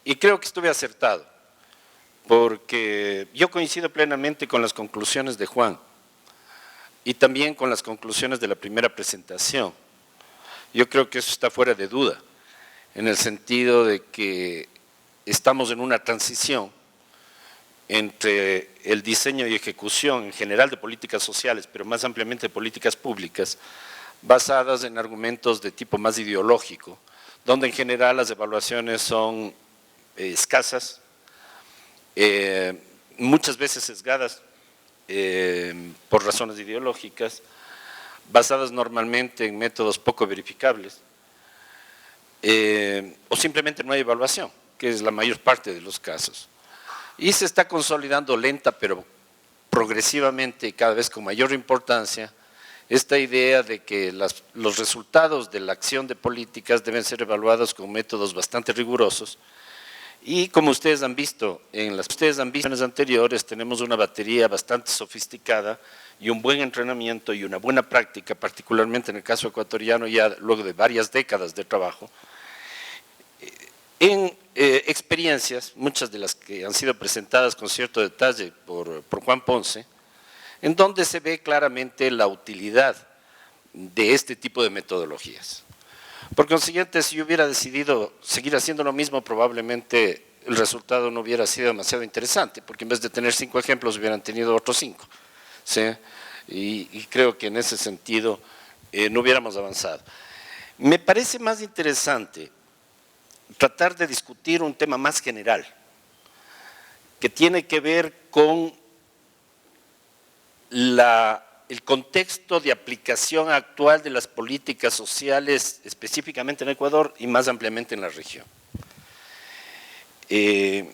Y creo que estuve acertado, porque yo coincido plenamente con las conclusiones de Juan y también con las conclusiones de la primera presentación. Yo creo que eso está fuera de duda, en el sentido de que estamos en una transición entre el diseño y ejecución en general de políticas sociales, pero más ampliamente de políticas públicas, basadas en argumentos de tipo más ideológico, donde en general las evaluaciones son escasas, muchas veces sesgadas por razones ideológicas, basadas normalmente en métodos poco verificables, o simplemente no hay evaluación, que es la mayor parte de los casos. Y se está consolidando lenta, pero progresivamente y cada vez con mayor importancia, esta idea de que los resultados de la acción de políticas deben ser evaluados con métodos bastante rigurosos. Y como ustedes han visto en las visiones anteriores, tenemos una batería bastante sofisticada y un buen entrenamiento y una buena práctica, particularmente en el caso ecuatoriano, ya luego de varias décadas de trabajo, en experiencias, muchas de las que han sido presentadas con cierto detalle por Juan Ponce, en donde se ve claramente la utilidad de este tipo de metodologías. Por consiguiente, si yo hubiera decidido seguir haciendo lo mismo, probablemente el resultado no hubiera sido demasiado interesante, porque en vez de tener 5 ejemplos, hubieran tenido otros 5. ¿Sí? Y creo que en ese sentido no hubiéramos avanzado. Me parece más interesante tratar de discutir un tema más general, que tiene que ver con el contexto de aplicación actual de las políticas sociales, específicamente en Ecuador y más ampliamente en la región. El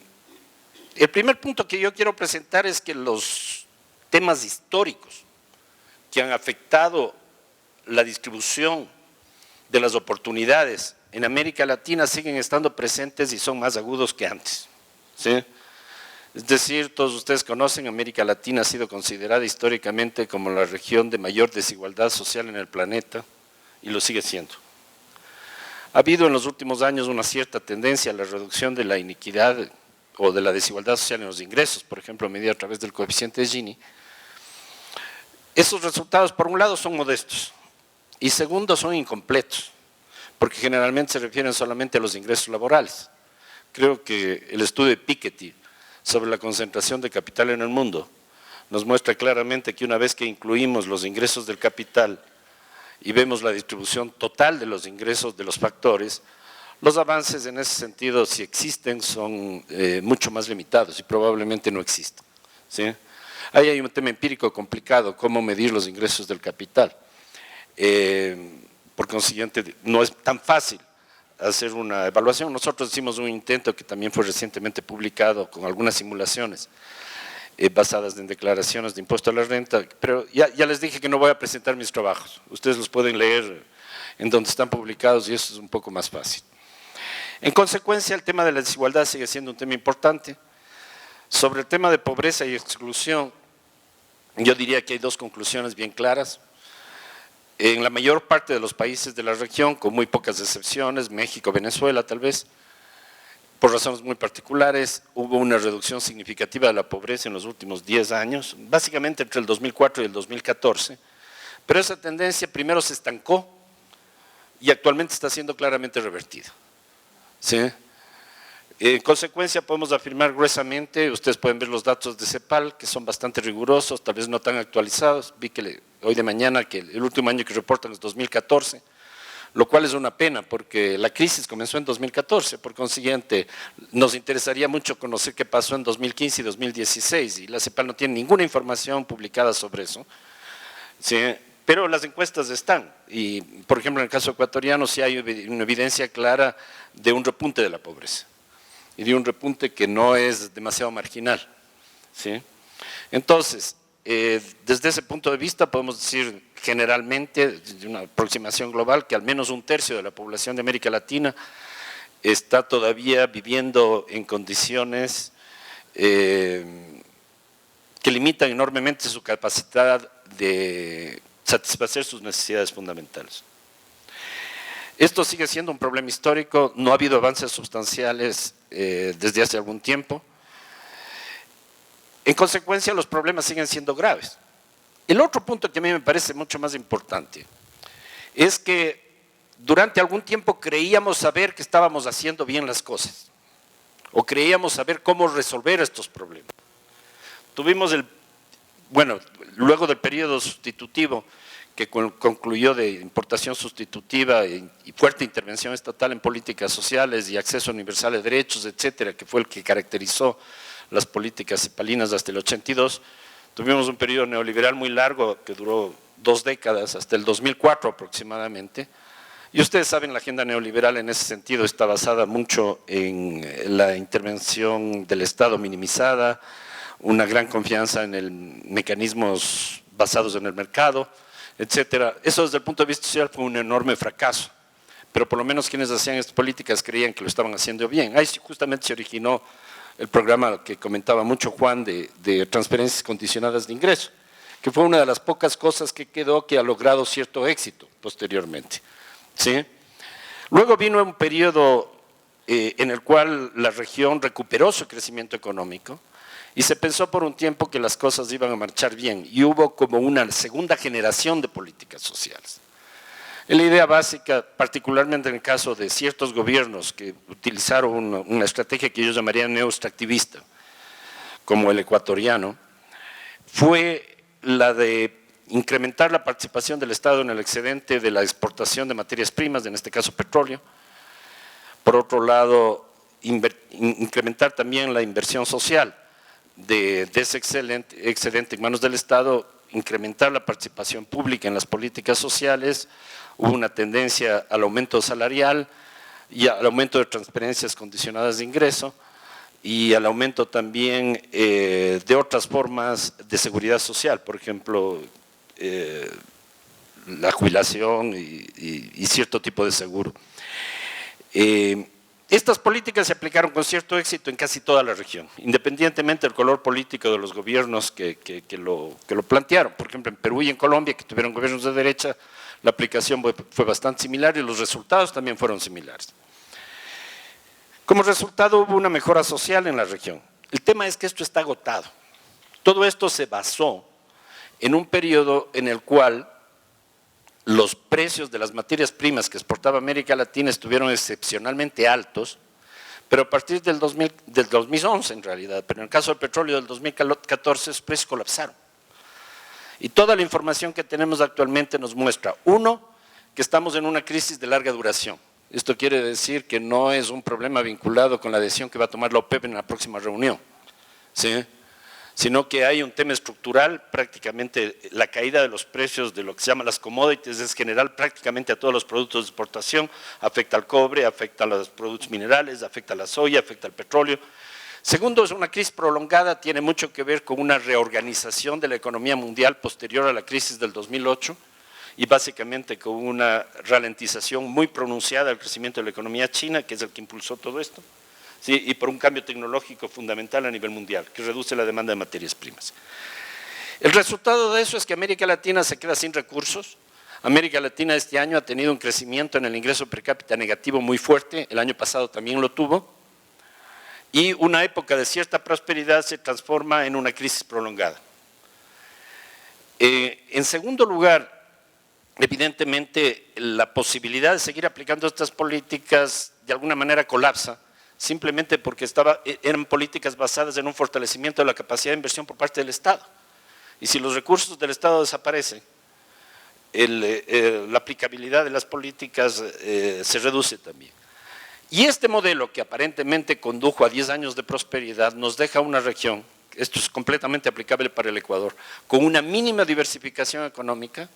primer punto que yo quiero presentar es que los temas históricos que han afectado la distribución de las oportunidades en América Latina siguen estando presentes y son más agudos que antes. ¿Sí? Es decir, todos ustedes conocen, América Latina ha sido considerada históricamente como la región de mayor desigualdad social en el planeta y lo sigue siendo. Ha habido en los últimos años una cierta tendencia a la reducción de la iniquidad o de la desigualdad social en los ingresos, por ejemplo, medida a través del coeficiente de Gini. Esos resultados, por un lado, son modestos y segundo, son incompletos, porque generalmente se refieren solamente a los ingresos laborales. Creo que el estudio de Piketty sobre la concentración de capital en el mundo nos muestra claramente que una vez que incluimos los ingresos del capital y vemos la distribución total de los ingresos de los factores, los avances en ese sentido, si existen, son mucho más limitados y probablemente no existen. ¿Sí? Ahí hay un tema empírico complicado, cómo medir los ingresos del capital. Por consiguiente, no es tan fácil hacer una evaluación. Nosotros hicimos un intento que también fue recientemente publicado con algunas simulaciones basadas en declaraciones de impuesto a la renta, pero ya les dije que no voy a presentar mis trabajos. Ustedes los pueden leer en donde están publicados y eso es un poco más fácil. En consecuencia, el tema de la desigualdad sigue siendo un tema importante. Sobre el tema de pobreza y exclusión, yo diría que hay 2 conclusiones bien claras. En la mayor parte de los países de la región, con muy pocas excepciones, México, Venezuela tal vez, por razones muy particulares, hubo una reducción significativa de la pobreza en los últimos 10 años, básicamente entre el 2004 y el 2014, pero esa tendencia primero se estancó y actualmente está siendo claramente revertida. ¿Sí? En consecuencia podemos afirmar gruesamente, ustedes pueden ver los datos de CEPAL que son bastante rigurosos, tal vez no tan actualizados, vi que hoy de mañana que el último año que reportan es 2014, lo cual es una pena porque la crisis comenzó en 2014, por consiguiente nos interesaría mucho conocer qué pasó en 2015 y 2016 y la CEPAL no tiene ninguna información publicada sobre eso. ¿Sí? Pero las encuestas están y por ejemplo en el caso ecuatoriano sí hay una evidencia clara de un repunte de la pobreza y de un repunte que no es demasiado marginal. ¿Sí? Entonces, desde ese punto de vista podemos decir generalmente, de una aproximación global, que al menos 1/3 de la población de América Latina está todavía viviendo en condiciones que limitan enormemente su capacidad de satisfacer sus necesidades fundamentales. Esto sigue siendo un problema histórico, no ha habido avances sustanciales desde hace algún tiempo. En consecuencia, los problemas siguen siendo graves. El otro punto que a mí me parece mucho más importante es que durante algún tiempo creíamos saber que estábamos haciendo bien las cosas o creíamos saber cómo resolver estos problemas. Tuvimos luego del periodo sustitutivo que concluyó de importación sustitutiva y fuerte intervención estatal en políticas sociales y acceso universal a derechos, etcétera, que fue el que caracterizó las políticas cepalinas hasta el 82, tuvimos un periodo neoliberal muy largo que duró 2 décadas, hasta el 2004 aproximadamente, y ustedes saben, la agenda neoliberal en ese sentido está basada mucho en la intervención del Estado minimizada, una gran confianza en mecanismos basados en el mercado, etcétera. Eso desde el punto de vista social fue un enorme fracaso, pero por lo menos quienes hacían estas políticas creían que lo estaban haciendo bien. Ahí justamente se originó el programa que comentaba mucho Juan de transferencias condicionadas de ingreso, que fue una de las pocas cosas que quedó que ha logrado cierto éxito posteriormente. ¿Sí? Luego vino un periodo en el cual la región recuperó su crecimiento económico y se pensó por un tiempo que las cosas iban a marchar bien y hubo como una segunda generación de políticas sociales. La idea básica, particularmente en el caso de ciertos gobiernos que utilizaron una estrategia que yo llamaría neoextractivista, como el ecuatoriano, fue la de incrementar la participación del Estado en el excedente de la exportación de materias primas, en este caso petróleo. Por otro lado, incrementar también la inversión social de ese excedente en manos del Estado, incrementar la participación pública en las políticas sociales. Hubo una tendencia al aumento salarial y al aumento de transferencias condicionadas de ingreso y al aumento también de otras formas de seguridad social, por ejemplo, la jubilación y cierto tipo de seguro. Estas políticas se aplicaron con cierto éxito en casi toda la región, independientemente del color político de los gobiernos que lo plantearon. Por ejemplo, en Perú y en Colombia, que tuvieron gobiernos de derecha, la aplicación fue bastante similar y los resultados también fueron similares. Como resultado hubo una mejora social en la región. El tema es que esto está agotado. Todo esto se basó en un periodo en el cual los precios de las materias primas que exportaba América Latina estuvieron excepcionalmente altos, pero a partir del 2011 en realidad, pero en el caso del petróleo del 2014 los precios colapsaron. Y toda la información que tenemos actualmente nos muestra, uno, que estamos en una crisis de larga duración. Esto quiere decir que no es un problema vinculado con la decisión que va a tomar la OPEP en la próxima reunión, ¿sí? Sino que hay un tema estructural, prácticamente la caída de los precios de lo que se llama las commodities es general prácticamente a todos los productos de exportación, afecta al cobre, afecta a los productos minerales, afecta a la soya, afecta al petróleo. Segundo, es una crisis prolongada, tiene mucho que ver con una reorganización de la economía mundial posterior a la crisis del 2008 y básicamente con una ralentización muy pronunciada del crecimiento de la economía china, que es el que impulsó todo esto. Sí, y por un cambio tecnológico fundamental a nivel mundial, que reduce la demanda de materias primas. El resultado de eso es que América Latina se queda sin recursos. América Latina este año ha tenido un crecimiento en el ingreso per cápita negativo muy fuerte, el año pasado también lo tuvo, y una época de cierta prosperidad se transforma en una crisis prolongada. En segundo lugar, evidentemente la posibilidad de seguir aplicando estas políticas de alguna manera colapsa, simplemente porque eran políticas basadas en un fortalecimiento de la capacidad de inversión por parte del Estado. Y si los recursos del Estado desaparecen, la aplicabilidad de las políticas se reduce también. Y este modelo que aparentemente condujo a 10 años de prosperidad nos deja una región, esto es completamente aplicable para el Ecuador, con una mínima diversificación económica.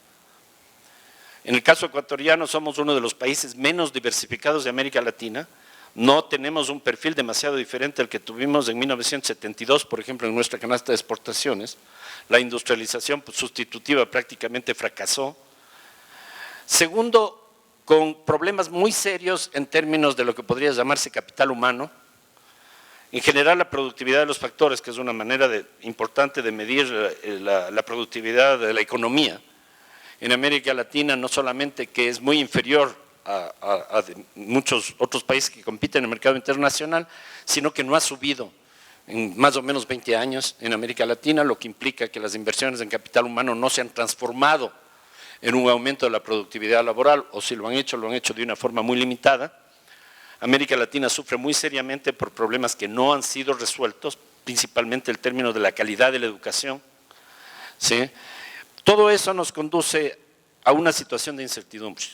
En el caso ecuatoriano somos uno de los países menos diversificados de América Latina. No tenemos un perfil demasiado diferente al que tuvimos en 1972, por ejemplo, en nuestra canasta de exportaciones. La industrialización sustitutiva prácticamente fracasó. Segundo, con problemas muy serios en términos de lo que podría llamarse capital humano. En general, la productividad de los factores, que es una manera importante de medir la productividad de la economía, en América Latina no solamente que es muy inferior a muchos otros países que compiten en el mercado internacional, sino que no ha subido en más o menos 20 años en América Latina, lo que implica que las inversiones en capital humano no se han transformado en un aumento de la productividad laboral, o si lo han hecho de una forma muy limitada. América Latina sufre muy seriamente por problemas que no han sido resueltos, principalmente el término de la calidad de la educación, ¿sí? Todo eso nos conduce a una situación de incertidumbre.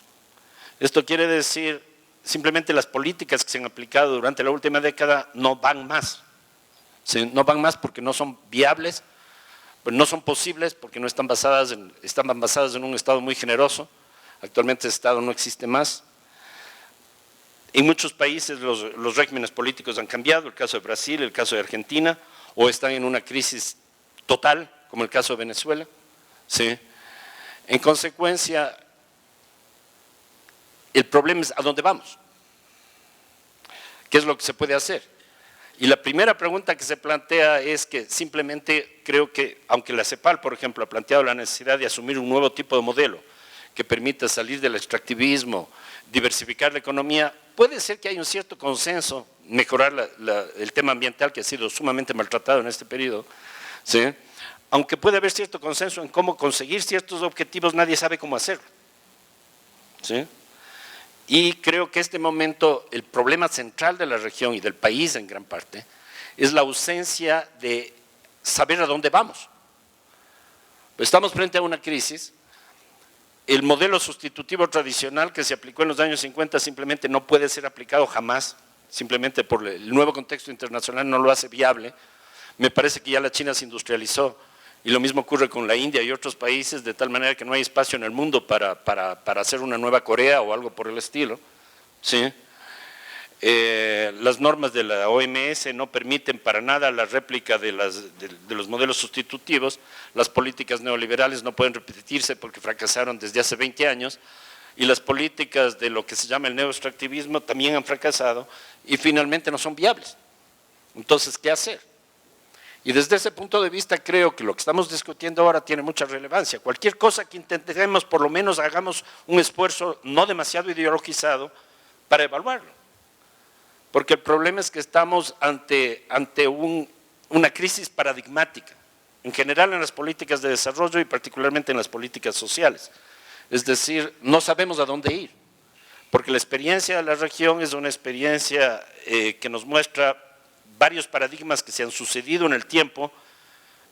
Esto quiere decir, simplemente las políticas que se han aplicado durante la última década no van más. ¿Sí? No van más porque no son viables, pues no son posibles porque no están basadas en un Estado muy generoso. Actualmente ese Estado no existe más. En muchos países los regímenes políticos han cambiado, el caso de Brasil, el caso de Argentina, o están en una crisis total, como el caso de Venezuela. ¿Sí? En consecuencia, el problema es ¿a dónde vamos? ¿Qué es lo que se puede hacer? Y la primera pregunta que se plantea es que simplemente creo que, aunque la CEPAL, por ejemplo, ha planteado la necesidad de asumir un nuevo tipo de modelo que permita salir del extractivismo, diversificar la economía, puede ser que haya un cierto consenso, mejorar el tema ambiental que ha sido sumamente maltratado en este periodo, ¿sí? Aunque puede haber cierto consenso en cómo conseguir ciertos objetivos, nadie sabe cómo hacerlo, ¿sí? Y creo que este momento, el problema central de la región y del país en gran parte, es la ausencia de saber a dónde vamos. Estamos frente a una crisis, el modelo sustitutivo tradicional que se aplicó en los años 50 simplemente no puede ser aplicado jamás, simplemente por el nuevo contexto internacional no lo hace viable. Me parece que ya la China se industrializó y lo mismo ocurre con la India y otros países, de tal manera que no hay espacio en el mundo para hacer una nueva Corea o algo por el estilo, ¿sí? Las normas de la OMS no permiten para nada la réplica de los modelos sustitutivos, las políticas neoliberales no pueden repetirse porque fracasaron desde hace 20 años y las políticas de lo que se llama el neoextractivismo también han fracasado y finalmente no son viables. Entonces, ¿qué hacer? Y desde ese punto de vista creo que lo que estamos discutiendo ahora tiene mucha relevancia. Cualquier cosa que intentemos, por lo menos hagamos un esfuerzo no demasiado ideologizado para evaluarlo. Porque el problema es que estamos ante una crisis paradigmática, en general en las políticas de desarrollo y particularmente en las políticas sociales. Es decir, no sabemos a dónde ir, porque la experiencia de la región es una experiencia que nos muestra varios paradigmas que se han sucedido en el tiempo,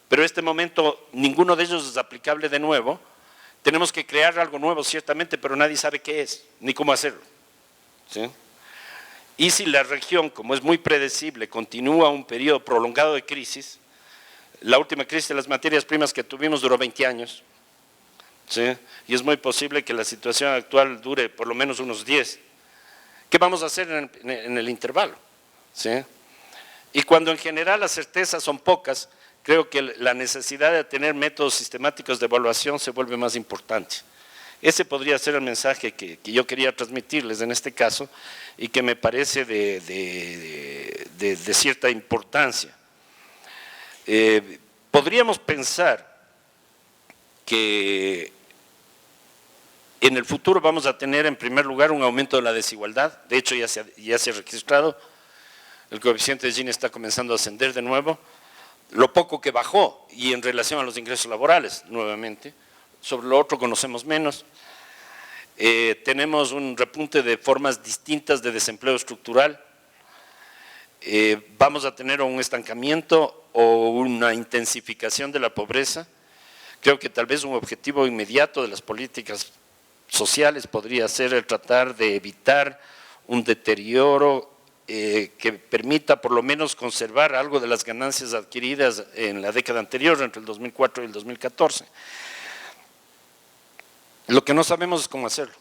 pero en este momento ninguno de ellos es aplicable de nuevo. Tenemos que crear algo nuevo ciertamente, pero nadie sabe qué es, ni cómo hacerlo, ¿sí? Y si la región, como es muy predecible, continúa un periodo prolongado de crisis, la última crisis de las materias primas que tuvimos duró 20 años, ¿sí? Y es muy posible que la situación actual dure por lo menos unos 10. ¿Qué vamos a hacer en el intervalo? ¿Sí? Y cuando en general las certezas son pocas, creo que la necesidad de tener métodos sistemáticos de evaluación se vuelve más importante. Ese podría ser el mensaje que yo quería transmitirles en este caso y que me parece de cierta importancia. Podríamos pensar que en el futuro vamos a tener en primer lugar un aumento de la desigualdad, de hecho ya se ha registrado. El coeficiente de Gini está comenzando a ascender de nuevo, lo poco que bajó y en relación a los ingresos laborales nuevamente, sobre lo otro conocemos menos. Tenemos un repunte de formas distintas de desempleo estructural, vamos a tener un estancamiento o una intensificación de la pobreza. Creo que tal vez un objetivo inmediato de las políticas sociales podría ser el tratar de evitar un deterioro que permita por lo menos conservar algo de las ganancias adquiridas en la década anterior, entre el 2004 y el 2014. Lo que no sabemos es cómo hacerlo.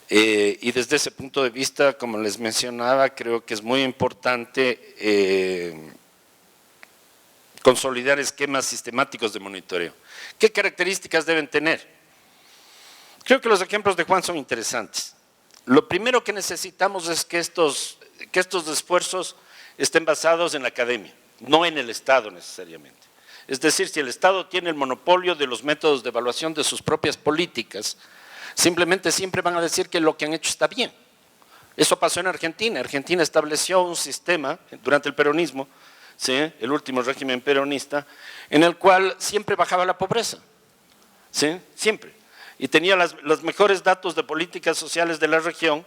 Y desde ese punto de vista, como les mencionaba, creo que es muy importante consolidar esquemas sistemáticos de monitoreo. ¿Qué características deben tener? Creo que los ejemplos de Juan son interesantes. Lo primero que necesitamos es que estos esfuerzos estén basados en la academia, no en el Estado necesariamente. Es decir, si el Estado tiene el monopolio de los métodos de evaluación de sus propias políticas, Simplemente siempre van a decir que lo que han hecho está bien. Eso pasó en Argentina. Argentina estableció un sistema durante el peronismo, ¿sí?, el último régimen peronista, en el cual siempre bajaba la pobreza, ¿sí?, siempre. Y tenía los mejores datos de políticas sociales de la región,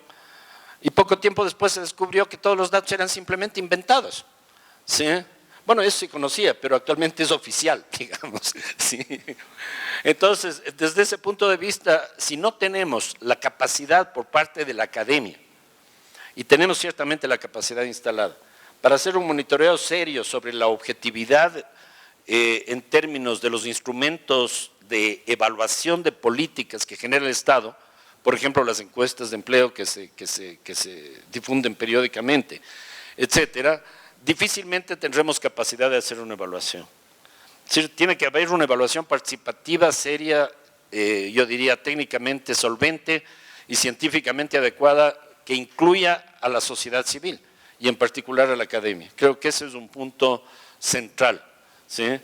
y poco tiempo después se descubrió que todos los datos eran simplemente inventados, ¿sí? Bueno, eso se conocía, pero actualmente es oficial, digamos, ¿sí? Entonces, desde ese punto de vista, si no tenemos la capacidad por parte de la academia, y tenemos ciertamente la capacidad instalada, para hacer un monitoreo serio sobre la objetividad en términos de los instrumentos de evaluación de políticas que genera el Estado, por ejemplo, las encuestas de empleo que se difunden periódicamente, etcétera, difícilmente tendremos capacidad de hacer una evaluación. Es decir, tiene que haber una evaluación participativa, seria, yo diría técnicamente solvente y científicamente adecuada, que incluya a la sociedad civil y en particular a la academia. Creo que ese es un punto central, ¿sí?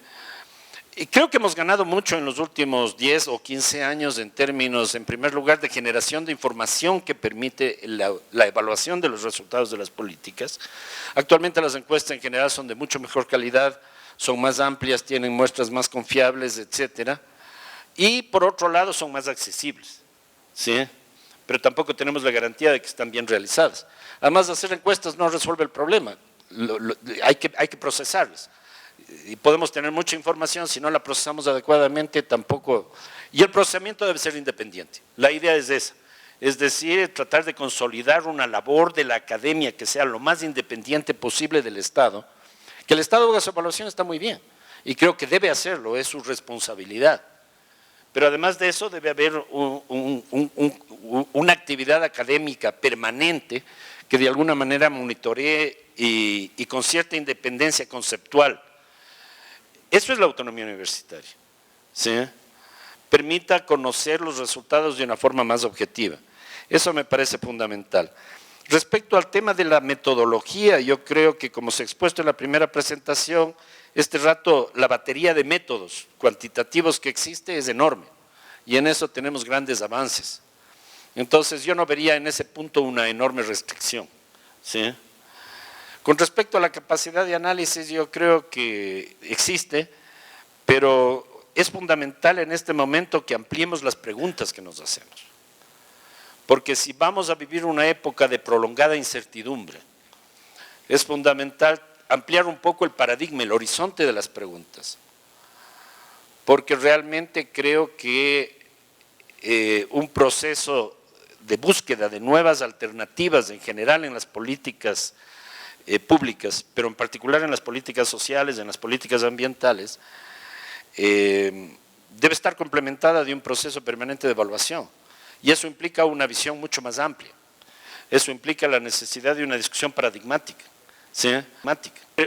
Y creo que hemos ganado mucho en los últimos 10 o 15 años en términos, en primer lugar, de generación de información que permite la evaluación de los resultados de las políticas. Actualmente las encuestas en general son de mucho mejor calidad, son más amplias, tienen muestras más confiables, etcétera. Y por otro lado son más accesibles, ¿sí? Pero tampoco tenemos la garantía de que están bien realizadas. Además, hacer encuestas no resuelve el problema, hay que procesarlas. Y podemos tener mucha información, si no la procesamos adecuadamente tampoco, y el procesamiento debe ser independiente. La idea es esa, es decir, tratar de consolidar una labor de la academia que sea lo más independiente posible del Estado. Que el Estado haga su evaluación está muy bien, y creo que debe hacerlo, es su responsabilidad. Pero además de eso debe haber una actividad académica permanente que de alguna manera monitoree y con cierta independencia conceptual. Eso es la autonomía universitaria, ¿sí? Permita conocer los resultados de una forma más objetiva. Eso me parece fundamental. Respecto al tema de la metodología, yo creo que como se ha expuesto en la primera presentación, este rato la batería de métodos cuantitativos que existe es enorme y en eso tenemos grandes avances. Entonces yo no vería en ese punto una enorme restricción, ¿sí? Con respecto a la capacidad de análisis, yo creo que existe, pero es fundamental en este momento que ampliemos las preguntas que nos hacemos. Porque si vamos a vivir una época de prolongada incertidumbre, es fundamental ampliar un poco el paradigma, el horizonte de las preguntas. Porque realmente creo que un proceso de búsqueda de nuevas alternativas en general en las políticas públicas, pero en particular en las políticas sociales, en las políticas ambientales, debe estar complementada de un proceso permanente de evaluación. Y eso implica una visión mucho más amplia. Eso implica la necesidad de una discusión paradigmática, ¿sí?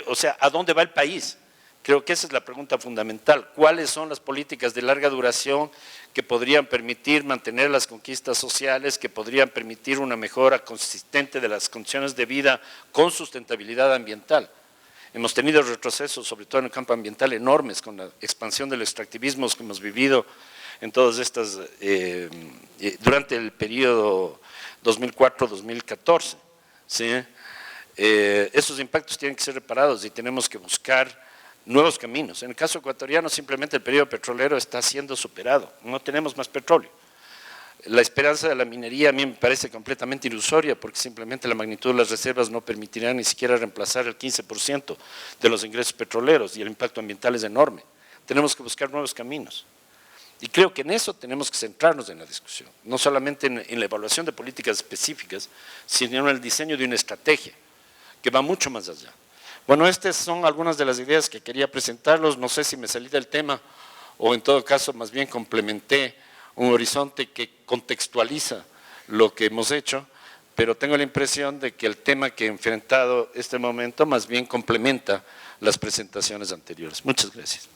O sea, ¿a dónde va el país? Creo que esa es la pregunta fundamental. ¿Cuáles son las políticas de larga duración que podrían permitir mantener las conquistas sociales, que podrían permitir una mejora consistente de las condiciones de vida con sustentabilidad ambiental? Hemos tenido retrocesos, sobre todo en el campo ambiental, enormes con la expansión del extractivismo que hemos vivido en todas estas, durante el periodo 2004-2014, ¿sí? Esos impactos tienen que ser reparados y tenemos que buscar nuevos caminos. En el caso ecuatoriano simplemente el periodo petrolero está siendo superado, no tenemos más petróleo. La esperanza de la minería a mí me parece completamente ilusoria porque simplemente la magnitud de las reservas no permitirá ni siquiera reemplazar el 15% de los ingresos petroleros y el impacto ambiental es enorme. Tenemos que buscar nuevos caminos. Y creo que en eso tenemos que centrarnos en la discusión, no solamente en la evaluación de políticas específicas, sino en el diseño de una estrategia que va mucho más allá. Bueno, estas son algunas de las ideas que quería presentarlos, no sé si me salí del tema o en todo caso más bien complementé un horizonte que contextualiza lo que hemos hecho, pero tengo la impresión de que el tema que he enfrentado este momento más bien complementa las presentaciones anteriores. Muchas gracias.